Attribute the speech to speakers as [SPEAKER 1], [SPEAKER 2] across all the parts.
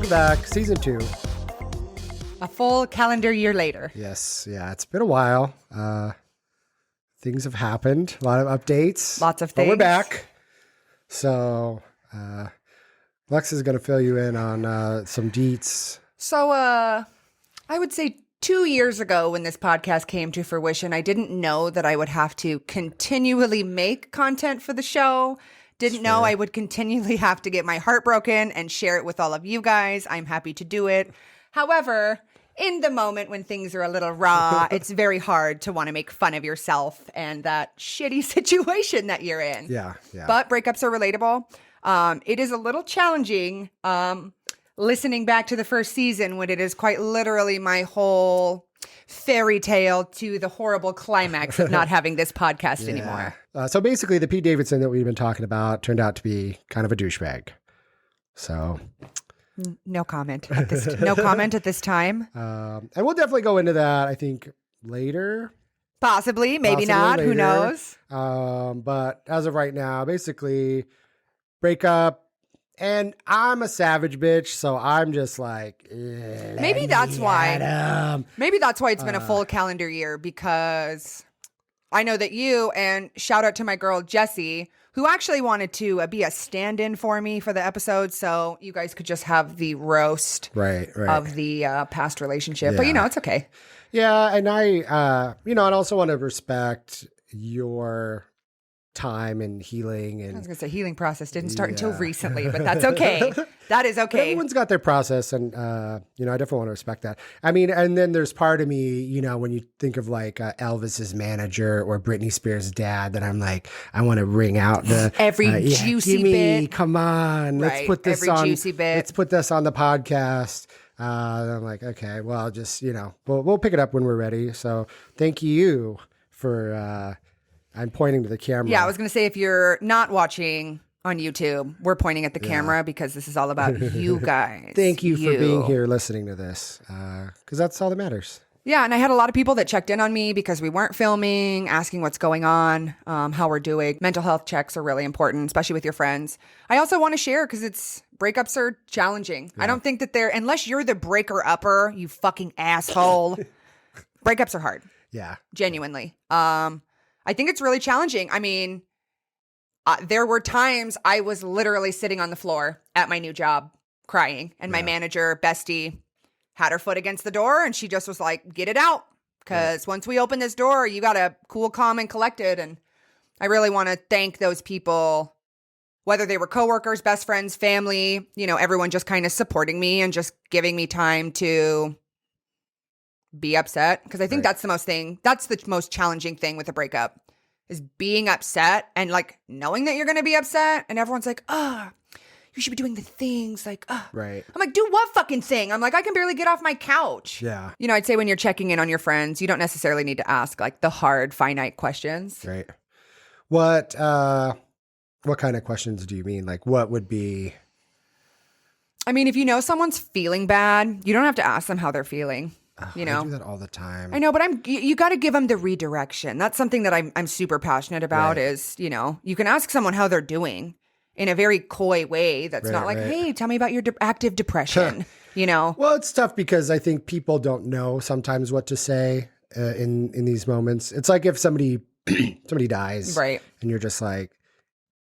[SPEAKER 1] welcome back. Season 2.
[SPEAKER 2] A full calendar year later.
[SPEAKER 1] Yes, yeah, it's been a while. Things have happened. A lot of updates.
[SPEAKER 2] Lots of
[SPEAKER 1] But
[SPEAKER 2] things.
[SPEAKER 1] we're back. So, Lex is going to fill you in on some deets.
[SPEAKER 2] So, I would say 2 years ago when this podcast came to fruition, I didn't know that I would have to continually make content for the show. Didn't know I would continually have to get my heart broken and share it with all of you guys. I'm happy to do it. However, in the moment when things are a little raw, it's very hard to want to make fun of yourself and that shitty situation that you're in.
[SPEAKER 1] Yeah.
[SPEAKER 2] But breakups are relatable. It is a little challenging listening back to the first season when it is quite literally my whole fairy tale to the horrible climax of not having this podcast anymore.
[SPEAKER 1] So basically, the Pete Davidson that we've been talking about turned out to be kind of a douchebag. So...
[SPEAKER 2] No comment at this time.
[SPEAKER 1] And we'll definitely go into that, I think, later.
[SPEAKER 2] Possibly, maybe not.
[SPEAKER 1] Later.
[SPEAKER 2] Who knows?
[SPEAKER 1] But as of right now, basically, break up. And I'm a savage bitch, so I'm just like,
[SPEAKER 2] maybe that's why. Maybe that's why it's been a full calendar year, because I know that you, and shout out to my girl Jessie, who actually wanted to be a stand-in for me for the episode, so you guys could just have the roast of the past relationship.
[SPEAKER 1] Yeah.
[SPEAKER 2] But, it's okay.
[SPEAKER 1] Yeah, and I also want to respect your time and healing. And
[SPEAKER 2] I was going to say healing process didn't start until recently, but that's okay. That is okay.
[SPEAKER 1] Everyone's got their process, and, I definitely want to respect that. I mean, and then there's part of me, when you think of like Elvis's manager or Britney Spears' dad, that I'm like, I want to wring out the...
[SPEAKER 2] every juicy bit.
[SPEAKER 1] Come on, let's put this
[SPEAKER 2] every juicy bit.
[SPEAKER 1] Let's put this on the podcast. I'm like, okay, well, just, we'll pick it up when we're ready. So thank you for... I'm pointing to the camera.
[SPEAKER 2] Yeah, I was going to say, if you're not watching on YouTube, we're pointing at the camera because this is all about you guys.
[SPEAKER 1] Thank you for being here listening to this, because that's all that matters. Yeah,
[SPEAKER 2] and I had a lot of people that checked in on me because we weren't filming, asking what's going on, how we're doing. Mental health checks are really important, especially with your friends. I also want to share because breakups are challenging. Yeah. I don't think that unless you're the breaker-upper, you fucking asshole, breakups are hard.
[SPEAKER 1] Yeah.
[SPEAKER 2] Genuinely. I think it's really challenging. I mean, there were times I was literally sitting on the floor at my new job crying, and my manager, Bestie, had her foot against the door, and she just was like, get it out, because once we open this door, you got to cool, calm, and collected. And I really want to thank those people, whether they were coworkers, best friends, family, everyone just kind of supporting me and just giving me time to be upset, because I think that's the most challenging thing with a breakup, is being upset and like knowing that you're going to be upset, and everyone's like, you should be doing the things like,
[SPEAKER 1] right.
[SPEAKER 2] I'm like, do what fucking thing? I'm like, I can barely get off my couch.
[SPEAKER 1] Yeah.
[SPEAKER 2] I'd say when you're checking in on your friends, you don't necessarily need to ask like the hard, finite questions.
[SPEAKER 1] Right. What kind of questions do you mean? Like, what would be?
[SPEAKER 2] I mean, if you know someone's feeling bad, you don't have to ask them how they're feeling.
[SPEAKER 1] I do that all the time.
[SPEAKER 2] I know, but you got to give them the redirection. That's something that I'm super passionate about. Is you can ask someone how they're doing in a very coy way. That's not like, hey, tell me about your active depression.
[SPEAKER 1] Well, it's tough because I think people don't know sometimes what to say in these moments. It's like if somebody dies,
[SPEAKER 2] right,
[SPEAKER 1] and you're just like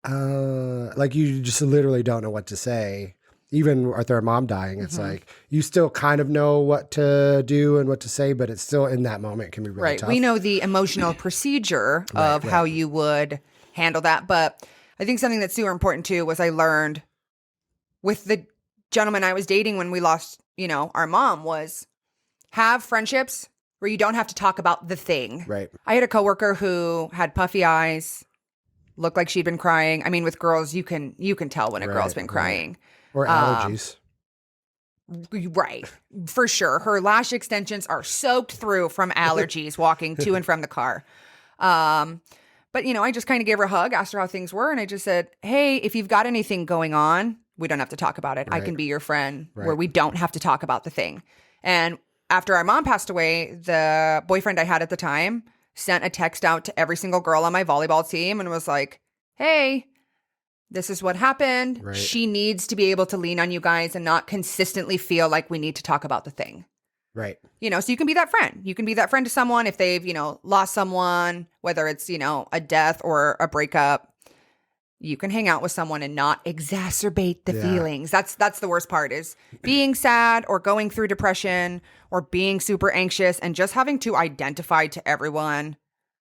[SPEAKER 1] you just literally don't know what to say. Even with their mom dying, it's like you still kind of know what to do and what to say, but it's still in that moment, it can be really tough.
[SPEAKER 2] We know the emotional procedure of how you would handle that. But I think something that's super important too was I learned with the gentleman I was dating when we lost, our mom, was have friendships where you don't have to talk about the thing.
[SPEAKER 1] Right.
[SPEAKER 2] I had a coworker who had puffy eyes, looked like she'd been crying. I mean, with girls, you can tell when a girl's been crying.
[SPEAKER 1] Or allergies.
[SPEAKER 2] Right. For sure. Her lash extensions are soaked through from allergies walking to and from the car. But, I just kind of gave her a hug, asked her how things were. And I just said, hey, if you've got anything going on, we don't have to talk about it. I can be your friend where we don't have to talk about the thing. And after our mom passed away, the boyfriend I had at the time sent a text out to every single girl on my volleyball team and was like, hey, This is what happened.
[SPEAKER 1] Right.
[SPEAKER 2] She needs to be able to lean on you guys and not consistently feel like we need to talk about the thing.
[SPEAKER 1] Right.
[SPEAKER 2] So you can be that friend. You can be that friend to someone if they've, lost someone, whether it's, a death or a breakup. You can hang out with someone and not exacerbate the feelings. That's the worst part, is being sad or going through depression or being super anxious and just having to identify to everyone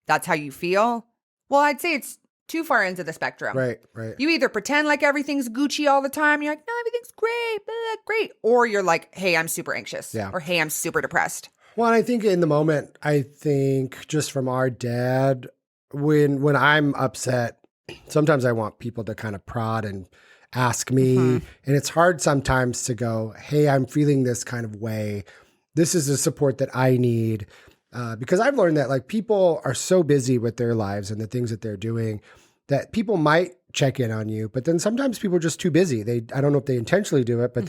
[SPEAKER 2] that's how you feel. Well, I'd say it's too far into the spectrum.
[SPEAKER 1] Right.
[SPEAKER 2] You either pretend like everything's Gucci all the time. You're like, no, everything's great, blah, great. Or you're like, hey, I'm super anxious.
[SPEAKER 1] Yeah.
[SPEAKER 2] Or hey, I'm super depressed.
[SPEAKER 1] Well, I think in the moment, I think just from our dad, when I'm upset, sometimes I want people to kind of prod and ask me. And it's hard sometimes to go, hey, I'm feeling this kind of way. This is the support that I need. Because I've learned that like people are so busy with their lives and the things that they're doing that people might check in on you, but then sometimes people are just too busy. I don't know if they intentionally do it, but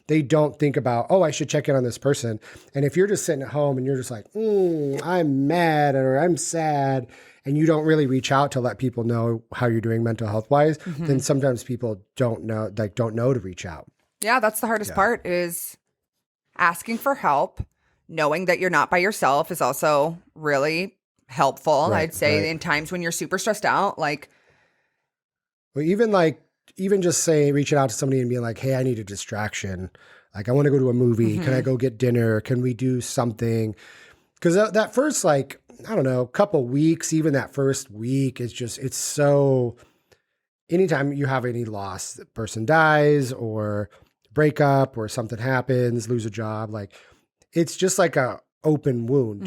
[SPEAKER 1] they don't think about, oh, I should check in on this person. And if you're just sitting at home and you're just like, I'm mad or I'm sad, and you don't really reach out to let people know how you're doing mental health wise, then sometimes people don't know to reach out.
[SPEAKER 2] Yeah, that's the hardest part, is asking for help. Knowing that you're not by yourself is also really helpful.
[SPEAKER 1] Right,
[SPEAKER 2] I'd say
[SPEAKER 1] right.
[SPEAKER 2] in times when you're super stressed out, like,
[SPEAKER 1] Well, even just saying, reaching out to somebody and being like, hey, I need a distraction. Like, I want to go to a movie. Can I go get dinner? Can we do something? Because that first, like, I don't know, couple weeks, even that first week is just, it's so, anytime you have any loss, the person dies or breakup or something happens, lose a job, like, it's just like a open wound,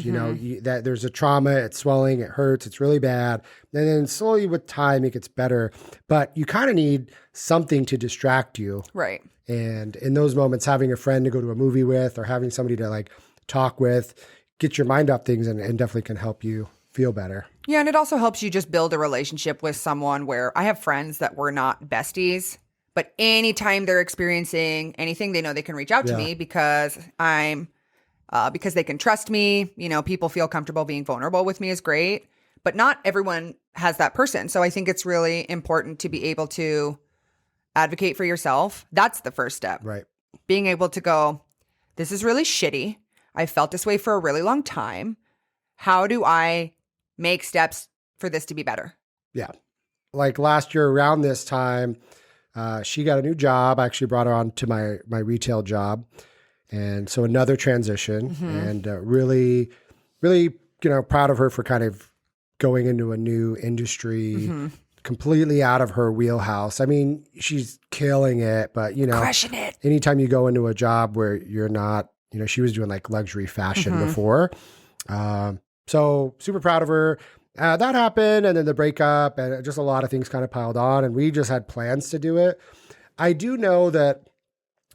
[SPEAKER 1] that there's a trauma, it's swelling, it hurts, it's really bad. And then slowly with time, it gets better, but you kind of need something to distract you.
[SPEAKER 2] right.
[SPEAKER 1] And in those moments, having a friend to go to a movie with or having somebody to like talk with, get your mind off things and definitely can help you feel better.
[SPEAKER 2] Yeah, and it also helps you just build a relationship with someone where I have friends that were not besties, but anytime they're experiencing anything, they know they can reach out to me because because they can trust me. People feel comfortable being vulnerable with me is great, but not everyone has that person. So I think it's really important to be able to advocate for yourself. That's the first step.
[SPEAKER 1] Right.
[SPEAKER 2] Being able to go, this is really shitty. I felt this way for a really long time. How do I make steps for this to be better?
[SPEAKER 1] Yeah. Like last year around this time, she got a new job. I actually brought her on to my retail job. And so another transition, and really, really, proud of her for kind of going into a new industry, completely out of her wheelhouse. I mean, she's killing it, but
[SPEAKER 2] Crushing it.
[SPEAKER 1] anytime you go into a job where you're not, she was doing like luxury fashion before. So super proud of her. That happened, and then the breakup, and just a lot of things kind of piled on, and we just had plans to do it. I do know that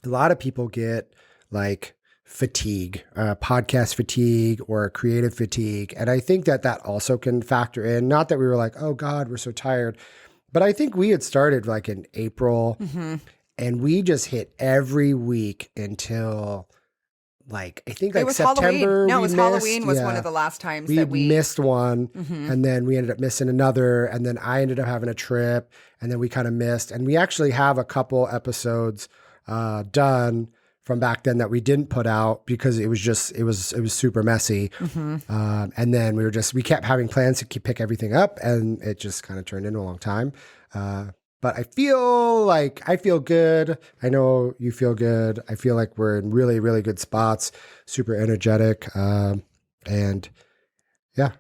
[SPEAKER 1] a lot of people get like fatigue, podcast fatigue or creative fatigue. And I think that also can factor in. Not that we were like, oh God, we're so tired. But I think we had started like in April and we just hit every week until like, I think like
[SPEAKER 2] it was
[SPEAKER 1] September.
[SPEAKER 2] Halloween. No, it was
[SPEAKER 1] missed.
[SPEAKER 2] Halloween was one of the last times
[SPEAKER 1] We
[SPEAKER 2] that we
[SPEAKER 1] missed one and then we ended up missing another. And then I ended up having a trip and then we kind of missed. And we actually have a couple episodes done from back then that we didn't put out because it was super messy. And then we kept having plans to pick everything up and it just kind of turned into a long time. But I feel good. I know you feel good. I feel like we're in really, really good spots, super energetic. And yeah.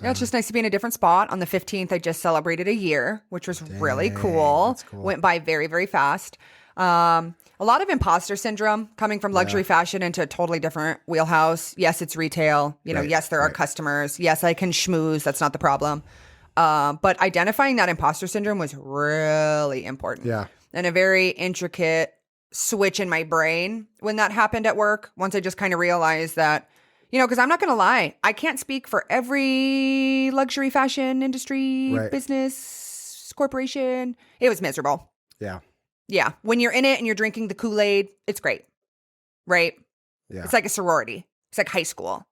[SPEAKER 2] Yeah, it's just nice to be in a different spot. On the 15th, I just celebrated a year, which was really cool.
[SPEAKER 1] That's cool.
[SPEAKER 2] Went by very, very fast. A lot of imposter syndrome coming from luxury fashion into a totally different wheelhouse. Yes, it's retail. Yes, there are customers. Yes, I can schmooze. That's not the problem. But identifying that imposter syndrome was really important.
[SPEAKER 1] Yeah.
[SPEAKER 2] And a very intricate switch in my brain when that happened at work. Once I just kind of realized that, because I'm not going to lie, I can't speak for every luxury fashion industry, business, corporation. It was miserable.
[SPEAKER 1] Yeah.
[SPEAKER 2] Yeah. When you're in it and you're drinking the Kool-Aid, it's great. Right?
[SPEAKER 1] Yeah.
[SPEAKER 2] It's like a sorority. It's like high school.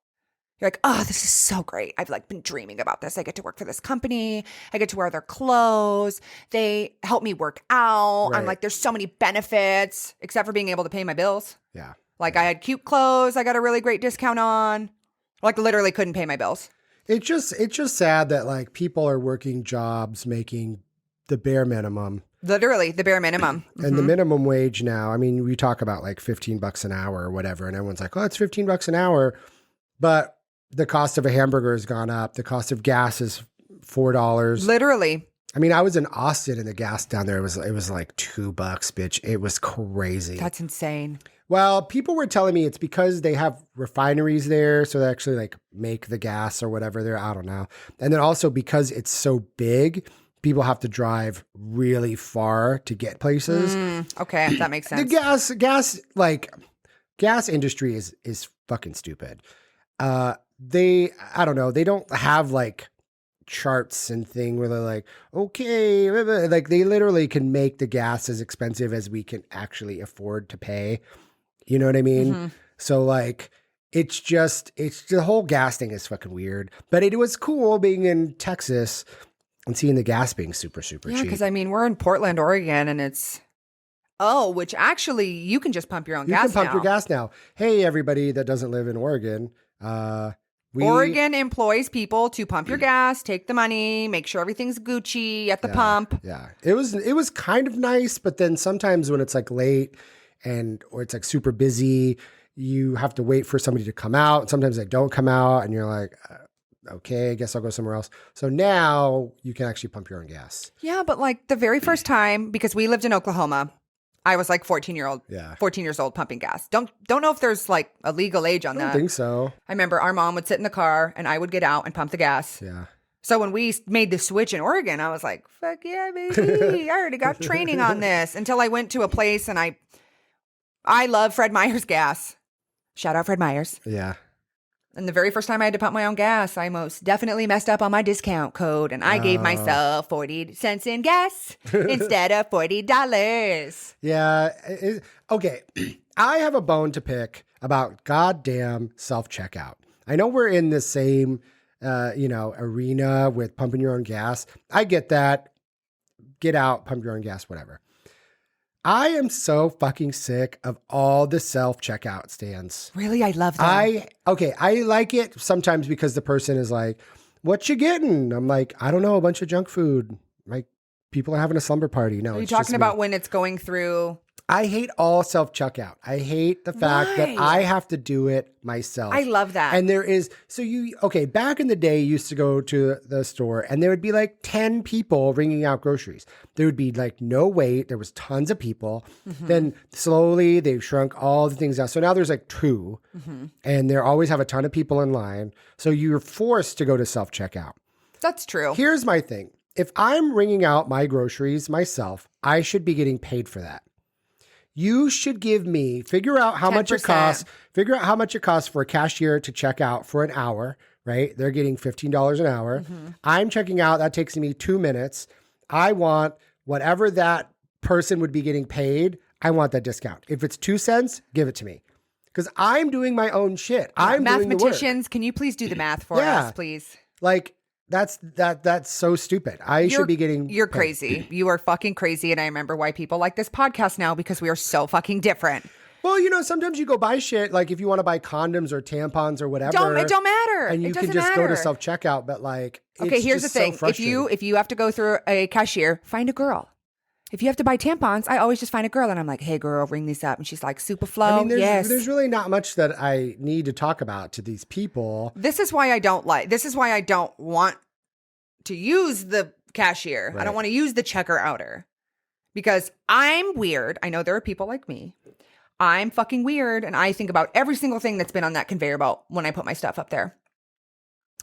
[SPEAKER 2] You're like, oh, this is so great. I've like been dreaming about this. I get to work for this company. I get to wear their clothes. They help me work out. I'm
[SPEAKER 1] Right.
[SPEAKER 2] like, there's so many benefits, except for being able to pay my bills.
[SPEAKER 1] Yeah.
[SPEAKER 2] Like I had cute clothes I got a really great discount on. Like literally couldn't pay my bills.
[SPEAKER 1] It's just sad that like people are working jobs making the bare minimum.
[SPEAKER 2] Literally the bare minimum.
[SPEAKER 1] And the minimum wage now, I mean, we talk about like $15 an hour or whatever, and everyone's like, oh, it's $15 an hour. But the cost of a hamburger has gone up. The cost of gas is $4.
[SPEAKER 2] Literally.
[SPEAKER 1] I mean, I was in Austin and the gas down there, it was like $2, bitch. It was crazy.
[SPEAKER 2] That's insane.
[SPEAKER 1] Well, people were telling me it's because they have refineries there. So they actually like make the gas or whatever there. I don't know. And then also because it's so big, people have to drive really far to get places.
[SPEAKER 2] Okay, that makes sense.
[SPEAKER 1] The gas industry is fucking stupid. I don't know. They don't have like charts and thing where they're like, okay, like they literally can make the gas as expensive as we can actually afford to pay. You know what I mean? So like, it's the whole gas thing is fucking weird, but it was cool being in Texas and seeing the gas being super, super
[SPEAKER 2] Yeah,
[SPEAKER 1] cheap.
[SPEAKER 2] because I mean, we're in Portland, Oregon, and which actually you can just pump your own gas
[SPEAKER 1] You can pump
[SPEAKER 2] now.
[SPEAKER 1] your gas now. Hey, everybody that doesn't live in Oregon.
[SPEAKER 2] Oregon employs people to pump your gas, take the money, make sure everything's Gucci at the pump.
[SPEAKER 1] Yeah. It was kind of nice, but then sometimes when it's like late or it's like super busy, you have to wait for somebody to come out. Sometimes they don't come out and you're like, okay, I guess I'll go somewhere else. So now you can actually pump your own gas.
[SPEAKER 2] Yeah, but like the very first time, because we lived in Oklahoma, I was like 14 years old pumping gas. Don't know if there's like a legal age on
[SPEAKER 1] I
[SPEAKER 2] that.
[SPEAKER 1] don't think so.
[SPEAKER 2] I remember our mom would sit in the car and I would get out and pump the gas.
[SPEAKER 1] Yeah.
[SPEAKER 2] So when we made the switch in Oregon, I was like, fuck yeah, baby. I already got training on this until I went to a place and I love Fred Meyer's gas. Shout out Fred Meyer's.
[SPEAKER 1] Yeah.
[SPEAKER 2] And the very first time I had to pump my own gas, I most definitely messed up on my discount code and I gave myself 40 cents in gas instead of $40.
[SPEAKER 1] Yeah. Okay. I have a bone to pick about goddamn self-checkout. I know we're in the same, arena with pumping your own gas. I get that. Get out, pump your own gas, whatever. I am so fucking sick of all the self-checkout stands.
[SPEAKER 2] Really? I love that.
[SPEAKER 1] I like it sometimes because the person is like, what you getting? I'm like, I don't know, a bunch of junk food. Like, people are having a slumber party. No,
[SPEAKER 2] Are you
[SPEAKER 1] it's just
[SPEAKER 2] talking
[SPEAKER 1] me.
[SPEAKER 2] about when it's going through?
[SPEAKER 1] I hate all self-checkout. I hate the fact that
[SPEAKER 2] Why?
[SPEAKER 1] I have to do it myself.
[SPEAKER 2] I love that.
[SPEAKER 1] And back in the day, you used to go to the store and there would be like 10 people ringing out groceries. There would be like no wait. There was tons of people. Then slowly they've shrunk all the things out. So now there's like 2 and they always have a ton of people in line. So you're forced to go to self-checkout.
[SPEAKER 2] That's true.
[SPEAKER 1] Here's my thing. If I'm ringing out my groceries myself, I should be getting paid for that. You should figure out how much it
[SPEAKER 2] 10%.
[SPEAKER 1] costs. Figure out how much it costs for a cashier to check out for an hour, right? They're getting $15 an hour. I'm checking out. That takes me 2 minutes. I want whatever that person would be getting paid. I want that discount. If it's 2 cents, give it to me. Because I'm doing my own shit. I'm doing the work.
[SPEAKER 2] Mathematicians, can you please do the math for
[SPEAKER 1] Yeah.
[SPEAKER 2] us, please?
[SPEAKER 1] Like, that's so stupid. Should be getting
[SPEAKER 2] You're
[SPEAKER 1] paid.
[SPEAKER 2] crazy. You are fucking crazy. And I remember why people like this podcast now because we are so fucking different.
[SPEAKER 1] Well, sometimes you go buy shit, like if you want to buy condoms or tampons or whatever.
[SPEAKER 2] It don't matter.
[SPEAKER 1] And you
[SPEAKER 2] It
[SPEAKER 1] can
[SPEAKER 2] doesn't
[SPEAKER 1] just go to
[SPEAKER 2] matter.
[SPEAKER 1] self-checkout, but like,
[SPEAKER 2] Okay,
[SPEAKER 1] it's
[SPEAKER 2] here's the
[SPEAKER 1] just so
[SPEAKER 2] thing.
[SPEAKER 1] frustrating.
[SPEAKER 2] If you have to go through a cashier, find a girl. If you have to buy tampons, I always just find a girl and I'm like, hey girl, ring these up. And she's like, super flow.
[SPEAKER 1] I mean,
[SPEAKER 2] yes.
[SPEAKER 1] there's really not much that I need to talk about to these people.
[SPEAKER 2] This is why I don't want to use the cashier. I
[SPEAKER 1] Right.
[SPEAKER 2] don't want to use the checker outer because I'm weird. I know there are people like me. I'm fucking weird. And I think about every single thing that's been on that conveyor belt when I put my stuff up there.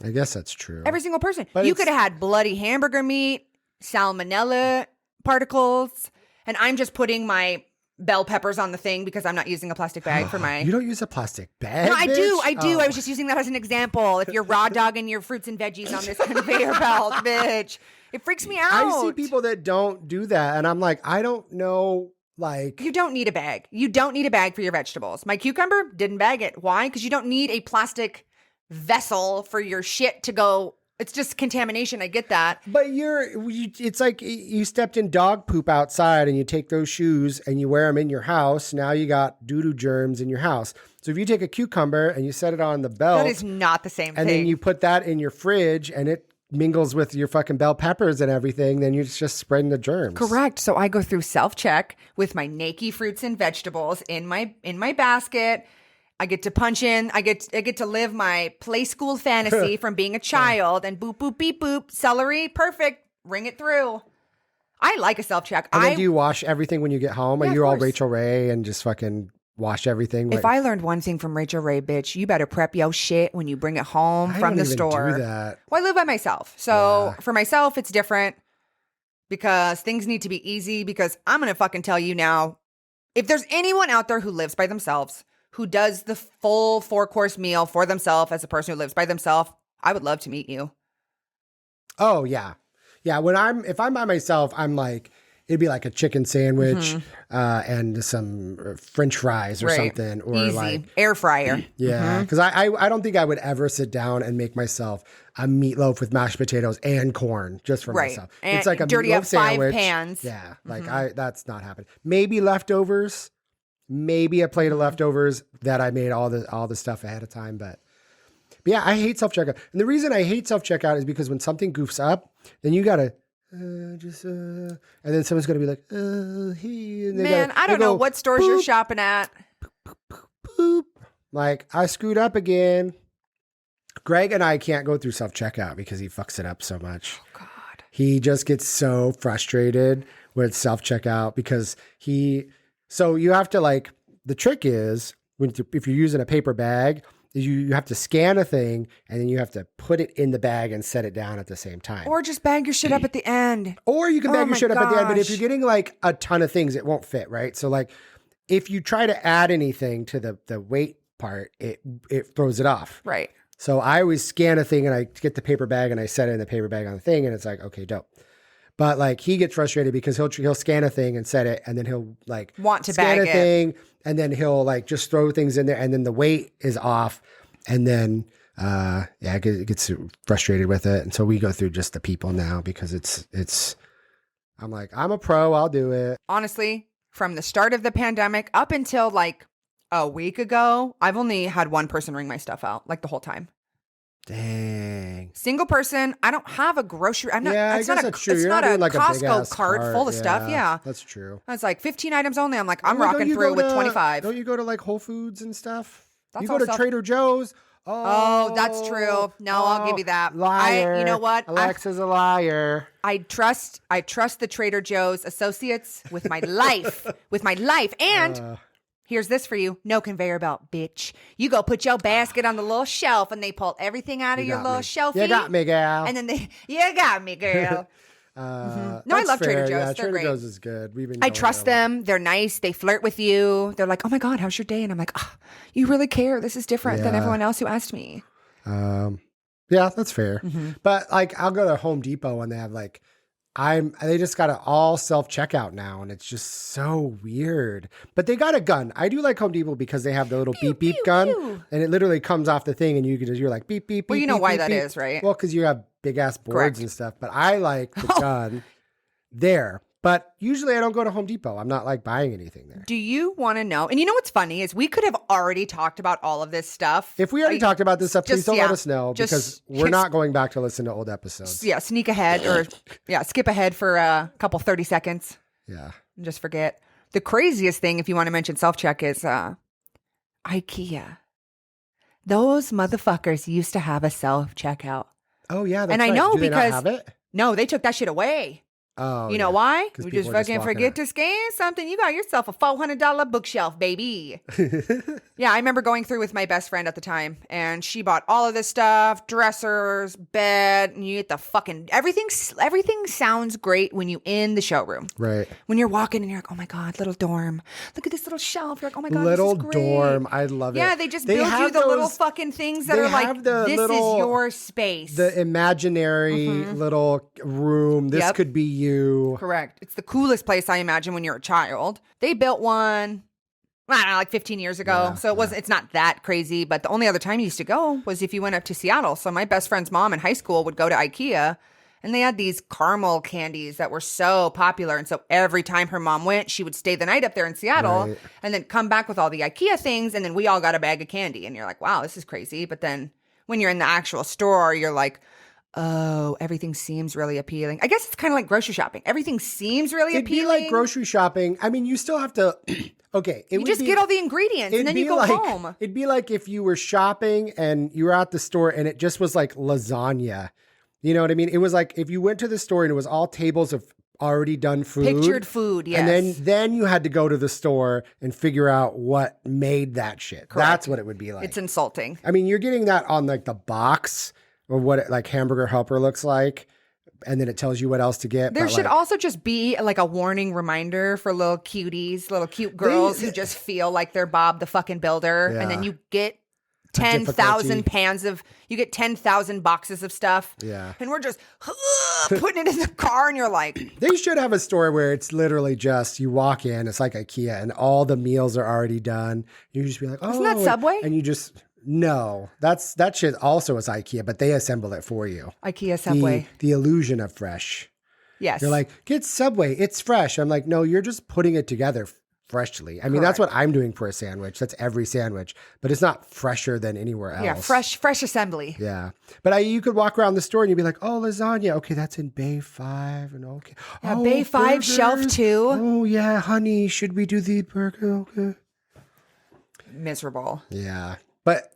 [SPEAKER 1] I guess that's true.
[SPEAKER 2] Every single person.
[SPEAKER 1] But
[SPEAKER 2] You
[SPEAKER 1] it's-
[SPEAKER 2] could have had bloody hamburger meat, salmonella particles, and I'm just putting my bell peppers on the thing because I'm not using a plastic bag for my...
[SPEAKER 1] You don't use a plastic bag,
[SPEAKER 2] No, I do.
[SPEAKER 1] bitch?
[SPEAKER 2] I do.
[SPEAKER 1] Oh.
[SPEAKER 2] I was just using that as an example. If you're raw dogging your fruits and veggies on this conveyor belt, bitch, it freaks me out.
[SPEAKER 1] I see people that don't do that, and I'm like, I don't know, like...
[SPEAKER 2] You don't need a bag. You don't need a bag for your vegetables. My cucumber didn't bag it. Why? Because you don't need a plastic vessel for your shit to go. It's just contamination. I get that.
[SPEAKER 1] But it's like you stepped in dog poop outside and you take those shoes and you wear them in your house. Now you got doo-doo germs in your house. So if you take a cucumber and you set it on the belt.
[SPEAKER 2] That is not the same
[SPEAKER 1] and
[SPEAKER 2] thing.
[SPEAKER 1] then you put that in your fridge and it mingles with your fucking bell peppers and everything, then you're just spreading the germs.
[SPEAKER 2] Correct. So I go through self-check with my Nakey fruits and vegetables in my basket. I get to punch in. I get to live my play school fantasy from being a child and boop, boop, beep, boop. Celery, perfect. Ring it through. I like a self-check.
[SPEAKER 1] And then do you wash everything when you get home?
[SPEAKER 2] Yeah,
[SPEAKER 1] Are you all
[SPEAKER 2] of course.
[SPEAKER 1] Rachel Ray and just fucking wash everything?
[SPEAKER 2] If I learned one thing from Rachel Ray, bitch, you better prep your shit when you bring it home
[SPEAKER 1] I
[SPEAKER 2] from
[SPEAKER 1] don't
[SPEAKER 2] the
[SPEAKER 1] even
[SPEAKER 2] store.
[SPEAKER 1] do that.
[SPEAKER 2] Well, I live by myself. So
[SPEAKER 1] Yeah.
[SPEAKER 2] for myself, it's different because things need to be easy because I'm going to fucking tell you now, if there's anyone out there who lives by themselves, who does the full 4-course meal for themselves as a person who lives by themselves, I would love to meet you.
[SPEAKER 1] Oh yeah. Yeah. If I'm by myself, I'm like, it'd be like a chicken sandwich, and some French fries or
[SPEAKER 2] Right.
[SPEAKER 1] something. Or
[SPEAKER 2] Easy.
[SPEAKER 1] like,
[SPEAKER 2] Air fryer.
[SPEAKER 1] yeah. Cause I don't think I would ever sit down and make myself a meatloaf with mashed potatoes and corn just for
[SPEAKER 2] Right.
[SPEAKER 1] myself.
[SPEAKER 2] And
[SPEAKER 1] It's like a
[SPEAKER 2] dirty
[SPEAKER 1] meatloaf
[SPEAKER 2] up 5
[SPEAKER 1] sandwich.
[SPEAKER 2] pans.
[SPEAKER 1] Yeah. Like that's not happening. Maybe leftovers. Maybe a plate of leftovers that I made all the stuff ahead of time, but yeah, I hate self-checkout. And the reason I hate self-checkout is because when something goofs up, then you gotta and then someone's gonna be like, he, and
[SPEAKER 2] Man, I don't know what stores you're shopping at.
[SPEAKER 1] Boop. Like I screwed up again. Greg and I can't go through self-checkout because he fucks it up so much.
[SPEAKER 2] Oh God.
[SPEAKER 1] He just gets so frustrated with self-checkout because so you have to the trick is if you're using a paper bag, you have to scan a thing and then you have to put it in the bag and set it down at the same time.
[SPEAKER 2] Or just bag your shit up at the end.
[SPEAKER 1] Or you can bag your shit up at the end, but if
[SPEAKER 2] gosh.
[SPEAKER 1] you're getting a ton of things, it won't fit, right? So if you try to add anything to the weight part, it throws it off.
[SPEAKER 2] Right.
[SPEAKER 1] So I always scan a thing and I get the paper bag and I set it in the paper bag on the thing and it's like, okay, dope. But he gets frustrated because he'll scan a thing and set it and then he'll
[SPEAKER 2] Want to
[SPEAKER 1] scan
[SPEAKER 2] bag
[SPEAKER 1] a
[SPEAKER 2] it.
[SPEAKER 1] thing and then he'll just throw things in there and then the weight is off and then it gets frustrated with it. And so we go through just the people now because it's I'm like, I'm a pro, I'll do it.
[SPEAKER 2] Honestly, from the start of the pandemic up until a week ago, I've only had one person ring my stuff out the whole time.
[SPEAKER 1] Dang.
[SPEAKER 2] Single person. I don't have a grocery. I'm not.
[SPEAKER 1] Yeah, I
[SPEAKER 2] it's
[SPEAKER 1] guess
[SPEAKER 2] not a.
[SPEAKER 1] that's true.
[SPEAKER 2] It's
[SPEAKER 1] You're
[SPEAKER 2] not
[SPEAKER 1] not
[SPEAKER 2] a
[SPEAKER 1] doing a
[SPEAKER 2] Costco
[SPEAKER 1] big-ass
[SPEAKER 2] cart full of stuff. Yeah,
[SPEAKER 1] that's true.
[SPEAKER 2] it's 15 items only. I'm I'm
[SPEAKER 1] Well, don't
[SPEAKER 2] rocking
[SPEAKER 1] you
[SPEAKER 2] through
[SPEAKER 1] go
[SPEAKER 2] with
[SPEAKER 1] to-
[SPEAKER 2] 25.
[SPEAKER 1] Don't you go to Whole Foods and stuff?
[SPEAKER 2] That's
[SPEAKER 1] You go
[SPEAKER 2] all
[SPEAKER 1] to
[SPEAKER 2] self-
[SPEAKER 1] Trader Joe's.
[SPEAKER 2] Oh, that's true. No, I'll give you that.
[SPEAKER 1] Liar.
[SPEAKER 2] You know what?
[SPEAKER 1] Alexa's a liar.
[SPEAKER 2] I trust the Trader Joe's associates with my life, And here's this for you. No conveyor belt, bitch. You go put your basket on the little shelf and they pull everything out of your little shelfie.
[SPEAKER 1] You got me, gal.
[SPEAKER 2] And then you got me, girl. No, I love Trader Joe's.
[SPEAKER 1] Yeah,
[SPEAKER 2] They're
[SPEAKER 1] Trader
[SPEAKER 2] great.
[SPEAKER 1] Joe's is good.
[SPEAKER 2] I trust them. They're nice. They flirt with you. They're like, oh my God, how's your day? And I'm like, oh, you really care. This is different than
[SPEAKER 1] Yeah.
[SPEAKER 2] everyone else who asked me.
[SPEAKER 1] Yeah, that's fair. But I'll go to Home Depot and they have they just got it all self-checkout now and it's just so weird. But they got a gun. I do like Home Depot because they have the little beep beep gun
[SPEAKER 2] pew.
[SPEAKER 1] and it literally comes off the thing and you're like beep beep beep.
[SPEAKER 2] Well, you know
[SPEAKER 1] beep,
[SPEAKER 2] why
[SPEAKER 1] beep,
[SPEAKER 2] that
[SPEAKER 1] beep.
[SPEAKER 2] is, right?
[SPEAKER 1] Well, because you have big ass boards
[SPEAKER 2] Correct.
[SPEAKER 1] and stuff. But I like the gun there. But usually I don't go to Home Depot. I'm not buying anything there.
[SPEAKER 2] Do you want to know? And you know what's funny is we could have already talked about all of this stuff.
[SPEAKER 1] If we already talked about this stuff, please
[SPEAKER 2] just-
[SPEAKER 1] don't
[SPEAKER 2] yeah,
[SPEAKER 1] let us know
[SPEAKER 2] just-
[SPEAKER 1] because we're not going back to listen to old episodes.
[SPEAKER 2] Yeah, sneak ahead or skip ahead for a couple 30 seconds
[SPEAKER 1] Yeah.
[SPEAKER 2] and just forget. The craziest thing, if you want to mention self-check, is IKEA. Those motherfuckers used to have a self-checkout.
[SPEAKER 1] Oh, yeah. That's
[SPEAKER 2] And I
[SPEAKER 1] right.
[SPEAKER 2] know
[SPEAKER 1] Do they not
[SPEAKER 2] because-
[SPEAKER 1] have it?
[SPEAKER 2] No, they took that shit away.
[SPEAKER 1] Oh,
[SPEAKER 2] You know
[SPEAKER 1] yeah.
[SPEAKER 2] why?
[SPEAKER 1] 'Cause
[SPEAKER 2] We
[SPEAKER 1] people
[SPEAKER 2] just
[SPEAKER 1] are just
[SPEAKER 2] fucking
[SPEAKER 1] walking
[SPEAKER 2] forget
[SPEAKER 1] out.
[SPEAKER 2] to scan something. You got yourself a $400 bookshelf, baby. Yeah, I remember going through with my best friend at the time, and she bought all of this stuff, dressers, bed, and you get the fucking everything sounds great when you in the showroom.
[SPEAKER 1] Right.
[SPEAKER 2] When you're walking and you're like, oh my God, little dorm. Look at this little shelf. You're like, oh my God,
[SPEAKER 1] Little
[SPEAKER 2] this is great.
[SPEAKER 1] dorm. I love it.
[SPEAKER 2] Yeah, they just build you
[SPEAKER 1] have
[SPEAKER 2] the little
[SPEAKER 1] those-
[SPEAKER 2] fucking things that
[SPEAKER 1] they
[SPEAKER 2] are like,
[SPEAKER 1] have the
[SPEAKER 2] this
[SPEAKER 1] little-
[SPEAKER 2] is your space.
[SPEAKER 1] The imaginary little room. This
[SPEAKER 2] Yep.
[SPEAKER 1] could be you.
[SPEAKER 2] Correct. It's the coolest place, I imagine, when you're a child. They built one. I don't know, like 15 years ago.
[SPEAKER 1] Yeah,
[SPEAKER 2] So it's not that crazy. But the only other time you used to go was if you went up to Seattle. So my best friend's mom in high school would go to IKEA and they had these caramel candies that were so popular. And so every time her mom went, she would stay the night up there in Seattle
[SPEAKER 1] Right.
[SPEAKER 2] and then come back with all the IKEA things. And then we all got a bag of candy. And you're like, wow, this is crazy. But then when you're in the actual store, you're like, oh, everything seems really appealing. I guess it's kind of like grocery shopping. Everything seems really
[SPEAKER 1] It'd
[SPEAKER 2] appealing.
[SPEAKER 1] be like grocery shopping. I mean, you still have to. Okay,
[SPEAKER 2] You just get all the ingredients and then you go home.
[SPEAKER 1] It'd be like if you were shopping and you were at the store and it just was like lasagna. You know what I mean? It was like if you went to the store and it was all tables of already done food.
[SPEAKER 2] Pictured food, yes.
[SPEAKER 1] And then you had to go to the store and figure out what made that shit.
[SPEAKER 2] Correct.
[SPEAKER 1] That's what it would be like.
[SPEAKER 2] It's insulting.
[SPEAKER 1] I mean, you're getting that on like the box or what it, like Hamburger Helper looks like. And then it tells you what else to get.
[SPEAKER 2] There
[SPEAKER 1] but,
[SPEAKER 2] should
[SPEAKER 1] like,
[SPEAKER 2] also just be like a warning reminder for little cuties, little cute girls who just feel like they're Bob the fucking Builder.
[SPEAKER 1] Yeah.
[SPEAKER 2] And then you get
[SPEAKER 1] difficulty.
[SPEAKER 2] 10,000 boxes of stuff.
[SPEAKER 1] Yeah.
[SPEAKER 2] And we're just putting it in the car and you're like,
[SPEAKER 1] They should have a store where it's literally just you walk in, it's like IKEA, and all the meals are already done. You just be like, oh,
[SPEAKER 2] Isn't that Subway?
[SPEAKER 1] And you just no, that shit also is IKEA, but they assemble it for you.
[SPEAKER 2] IKEA Subway.
[SPEAKER 1] The illusion of fresh.
[SPEAKER 2] Yes.
[SPEAKER 1] You're like, get Subway, it's fresh. I'm like, no, you're just putting it together freshly. I mean, that's what I'm doing for a sandwich. That's every sandwich, but it's not fresher than anywhere else.
[SPEAKER 2] Yeah, fresh assembly.
[SPEAKER 1] Yeah. But you could walk around the store and you'd be like, oh, lasagna. Okay, that's in Bay 5. And okay.
[SPEAKER 2] Yeah,
[SPEAKER 1] oh,
[SPEAKER 2] Bay 5,
[SPEAKER 1] burgers.
[SPEAKER 2] shelf 2.
[SPEAKER 1] Oh, yeah, honey, should we do the burger? Okay.
[SPEAKER 2] Miserable.
[SPEAKER 1] Yeah. But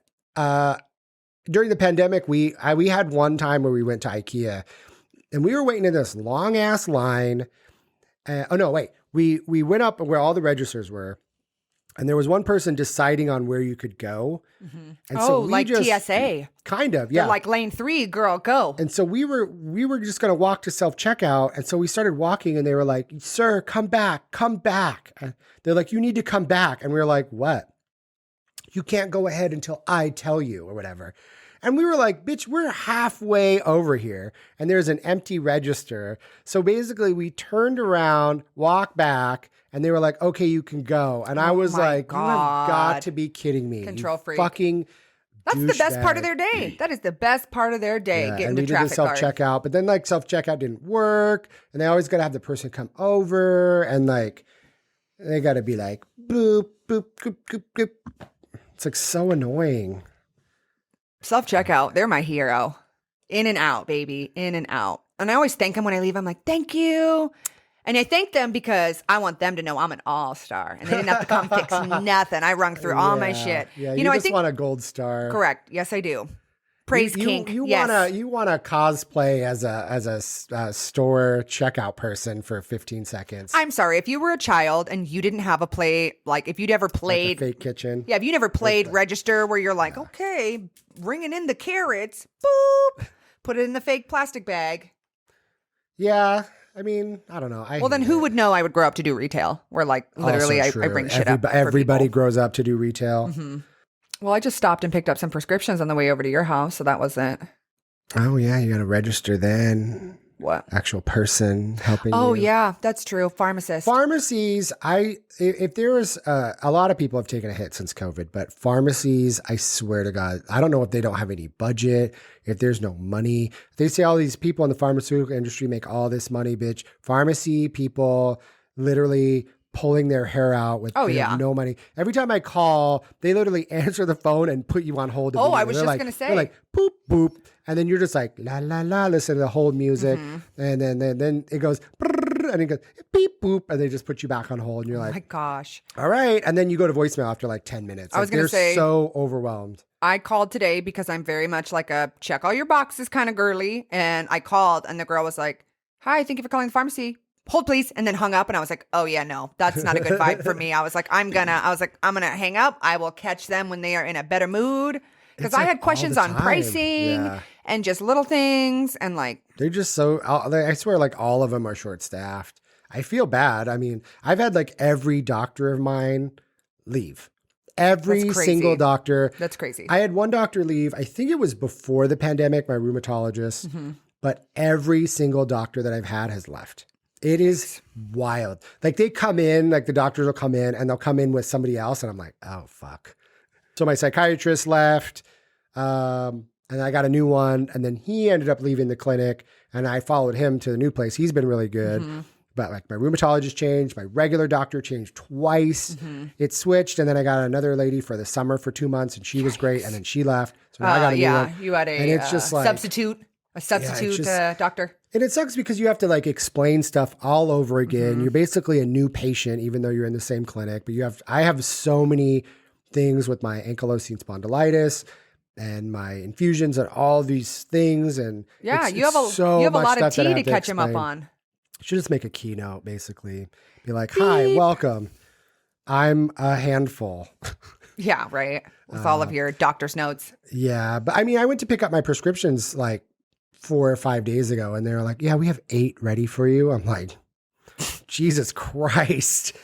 [SPEAKER 1] during the pandemic, we had one time where we went to IKEA and we were waiting in this long ass line. We went up where all the registers were, and there was one person deciding on where you could go.
[SPEAKER 2] Mm-hmm.
[SPEAKER 1] And
[SPEAKER 2] so we like just, TSA.
[SPEAKER 1] Kind of, yeah.
[SPEAKER 2] They're like lane 3, girl, go.
[SPEAKER 1] And so we were just going to walk to self-checkout. And so we started walking and they were like, sir, come back. They're like, you need to come back. And we were like, what? You can't go ahead until I tell you or whatever. And we were like, bitch, we're halfway over here and there's an empty register. So basically we turned around, walked back, and they were like, okay, you can go. And I was like, you have got to be kidding me.
[SPEAKER 2] Control freak.
[SPEAKER 1] Fucking
[SPEAKER 2] That's the best part of their day. That is the best part of their day,
[SPEAKER 1] yeah,
[SPEAKER 2] getting
[SPEAKER 1] and
[SPEAKER 2] to
[SPEAKER 1] we did the
[SPEAKER 2] traffic guard.
[SPEAKER 1] self-checkout, but then like self-checkout didn't work. And they always got to have the person come over and like, they got to be like, boop, boop, boop, boop, boop. It's like so annoying.
[SPEAKER 2] Self-checkout, they're my hero. In and out, baby. In and out. And I always thank them when I leave. I'm like, thank you. And I thank them because I want them to know I'm an all-star. And they didn't have to come fix nothing. I rung through all my shit.
[SPEAKER 1] Yeah, you just want a gold star.
[SPEAKER 2] Correct. Yes, I do. Praise kink. Yes.
[SPEAKER 1] You want to cosplay as a store checkout person for 15 seconds.
[SPEAKER 2] I'm sorry. If you were a child and you didn't have a play, like if you'd ever played
[SPEAKER 1] like a fake kitchen.
[SPEAKER 2] Yeah, if you never played register where you're like, okay, bringing in the carrots, boop, put it in the fake plastic bag.
[SPEAKER 1] Yeah. I mean, I don't know.
[SPEAKER 2] Well, then who would know I would grow up to do retail? Where like literally I bring shit up.
[SPEAKER 1] Everybody grows up to do retail.
[SPEAKER 2] Mm-hmm. Well, I just stopped and picked up some prescriptions on the way over to your house, so that was it.
[SPEAKER 1] Oh, yeah. You got to register then.
[SPEAKER 2] What?
[SPEAKER 1] Actual person helping you.
[SPEAKER 2] Oh, yeah. That's true. Pharmacist.
[SPEAKER 1] Pharmacies, if there was, a lot of people have taken a hit since COVID, but pharmacies, I swear to God, I don't know if they don't have any budget, if there's no money. They say all these people in the pharmaceutical industry make all this money, bitch. Pharmacy people literally pulling their hair out with no money. Every time I call, they literally answer the phone and put you on hold.
[SPEAKER 2] Oh, I was just going to say.
[SPEAKER 1] They're like, boop, boop. And then you're just like, la, la, la, listen to the whole music. Mm-hmm. And then it goes, and it goes, beep, boop. And they just put you back on hold. And you're like,
[SPEAKER 2] oh my gosh.
[SPEAKER 1] All right. And then you go to voicemail after like 10 minutes.
[SPEAKER 2] I was going to say.
[SPEAKER 1] They're so overwhelmed.
[SPEAKER 2] I called today because I'm very much like a check all your boxes kind of girly. And I called and the girl was like, hi, thank you for calling the pharmacy. Hold please, and then hung up, and I was like, oh yeah, no, that's not a good vibe for me. I was like, I'm gonna hang up. I will catch them when they are in a better mood. Because I had questions on pricing and just little things, and like
[SPEAKER 1] they're just so. I swear, like all of them are short staffed. I feel bad. I mean, I've had like every doctor of mine leave. Every single doctor.
[SPEAKER 2] That's crazy.
[SPEAKER 1] I had one doctor leave. I think it was before the pandemic. My rheumatologist, but every single doctor that I've had has left. It is wild. Like they come in, like the doctors will come in and they'll come in with somebody else. And I'm like, oh, fuck. So my psychiatrist left and I got a new one. And then he ended up leaving the clinic and I followed him to the new place. He's been really good. But like my rheumatologist changed, my regular doctor changed twice. It switched. And then I got another lady for the summer for 2 months and she was great. And then she left. So now I got a new one.
[SPEAKER 2] You had
[SPEAKER 1] and it's just like,
[SPEAKER 2] substitute doctor.
[SPEAKER 1] And it sucks because you have to like explain stuff all over again. You're basically a new patient, even though you're in the same clinic. But I have so many things with my ankylosing spondylitis and my infusions and all these things. And
[SPEAKER 2] you have a lot of tea to catch him up on.
[SPEAKER 1] Should just make a keynote, basically. Be like, hi, welcome. I'm a handful.
[SPEAKER 2] Yeah, right. With all of your doctor's notes.
[SPEAKER 1] Yeah. But I mean, I went to pick up my prescriptions like 4 or 5 days ago and they were like, yeah, we have 8 ready for you. I'm like, Jesus Christ.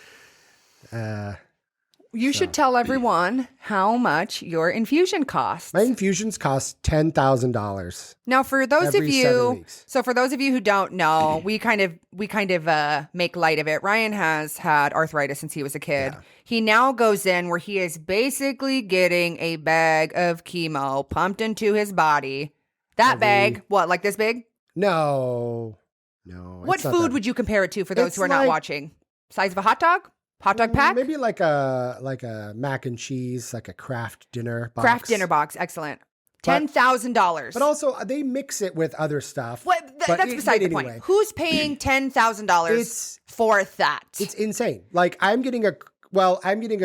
[SPEAKER 2] You should tell everyone how much your infusion costs.
[SPEAKER 1] My infusions cost $10,000.
[SPEAKER 2] Now, for those of
[SPEAKER 1] every 7
[SPEAKER 2] you,
[SPEAKER 1] weeks.
[SPEAKER 2] so for those of you who don't know, we kind of make light of it. Ryan has had arthritis since he was a kid.
[SPEAKER 1] Yeah.
[SPEAKER 2] He now goes in where he is basically getting a bag of chemo pumped into his body. That bag, what, like this big?
[SPEAKER 1] No.
[SPEAKER 2] What food would you compare it to for those who are not watching? Size of a hot dog? Hot dog pack?
[SPEAKER 1] Maybe like a mac and cheese, like a Kraft dinner box.
[SPEAKER 2] Kraft dinner box, excellent. $10,000.
[SPEAKER 1] But also, they mix it with other stuff.
[SPEAKER 2] That's beside the point. Who's paying $10,000 for that?
[SPEAKER 1] It's insane. Like I'm getting a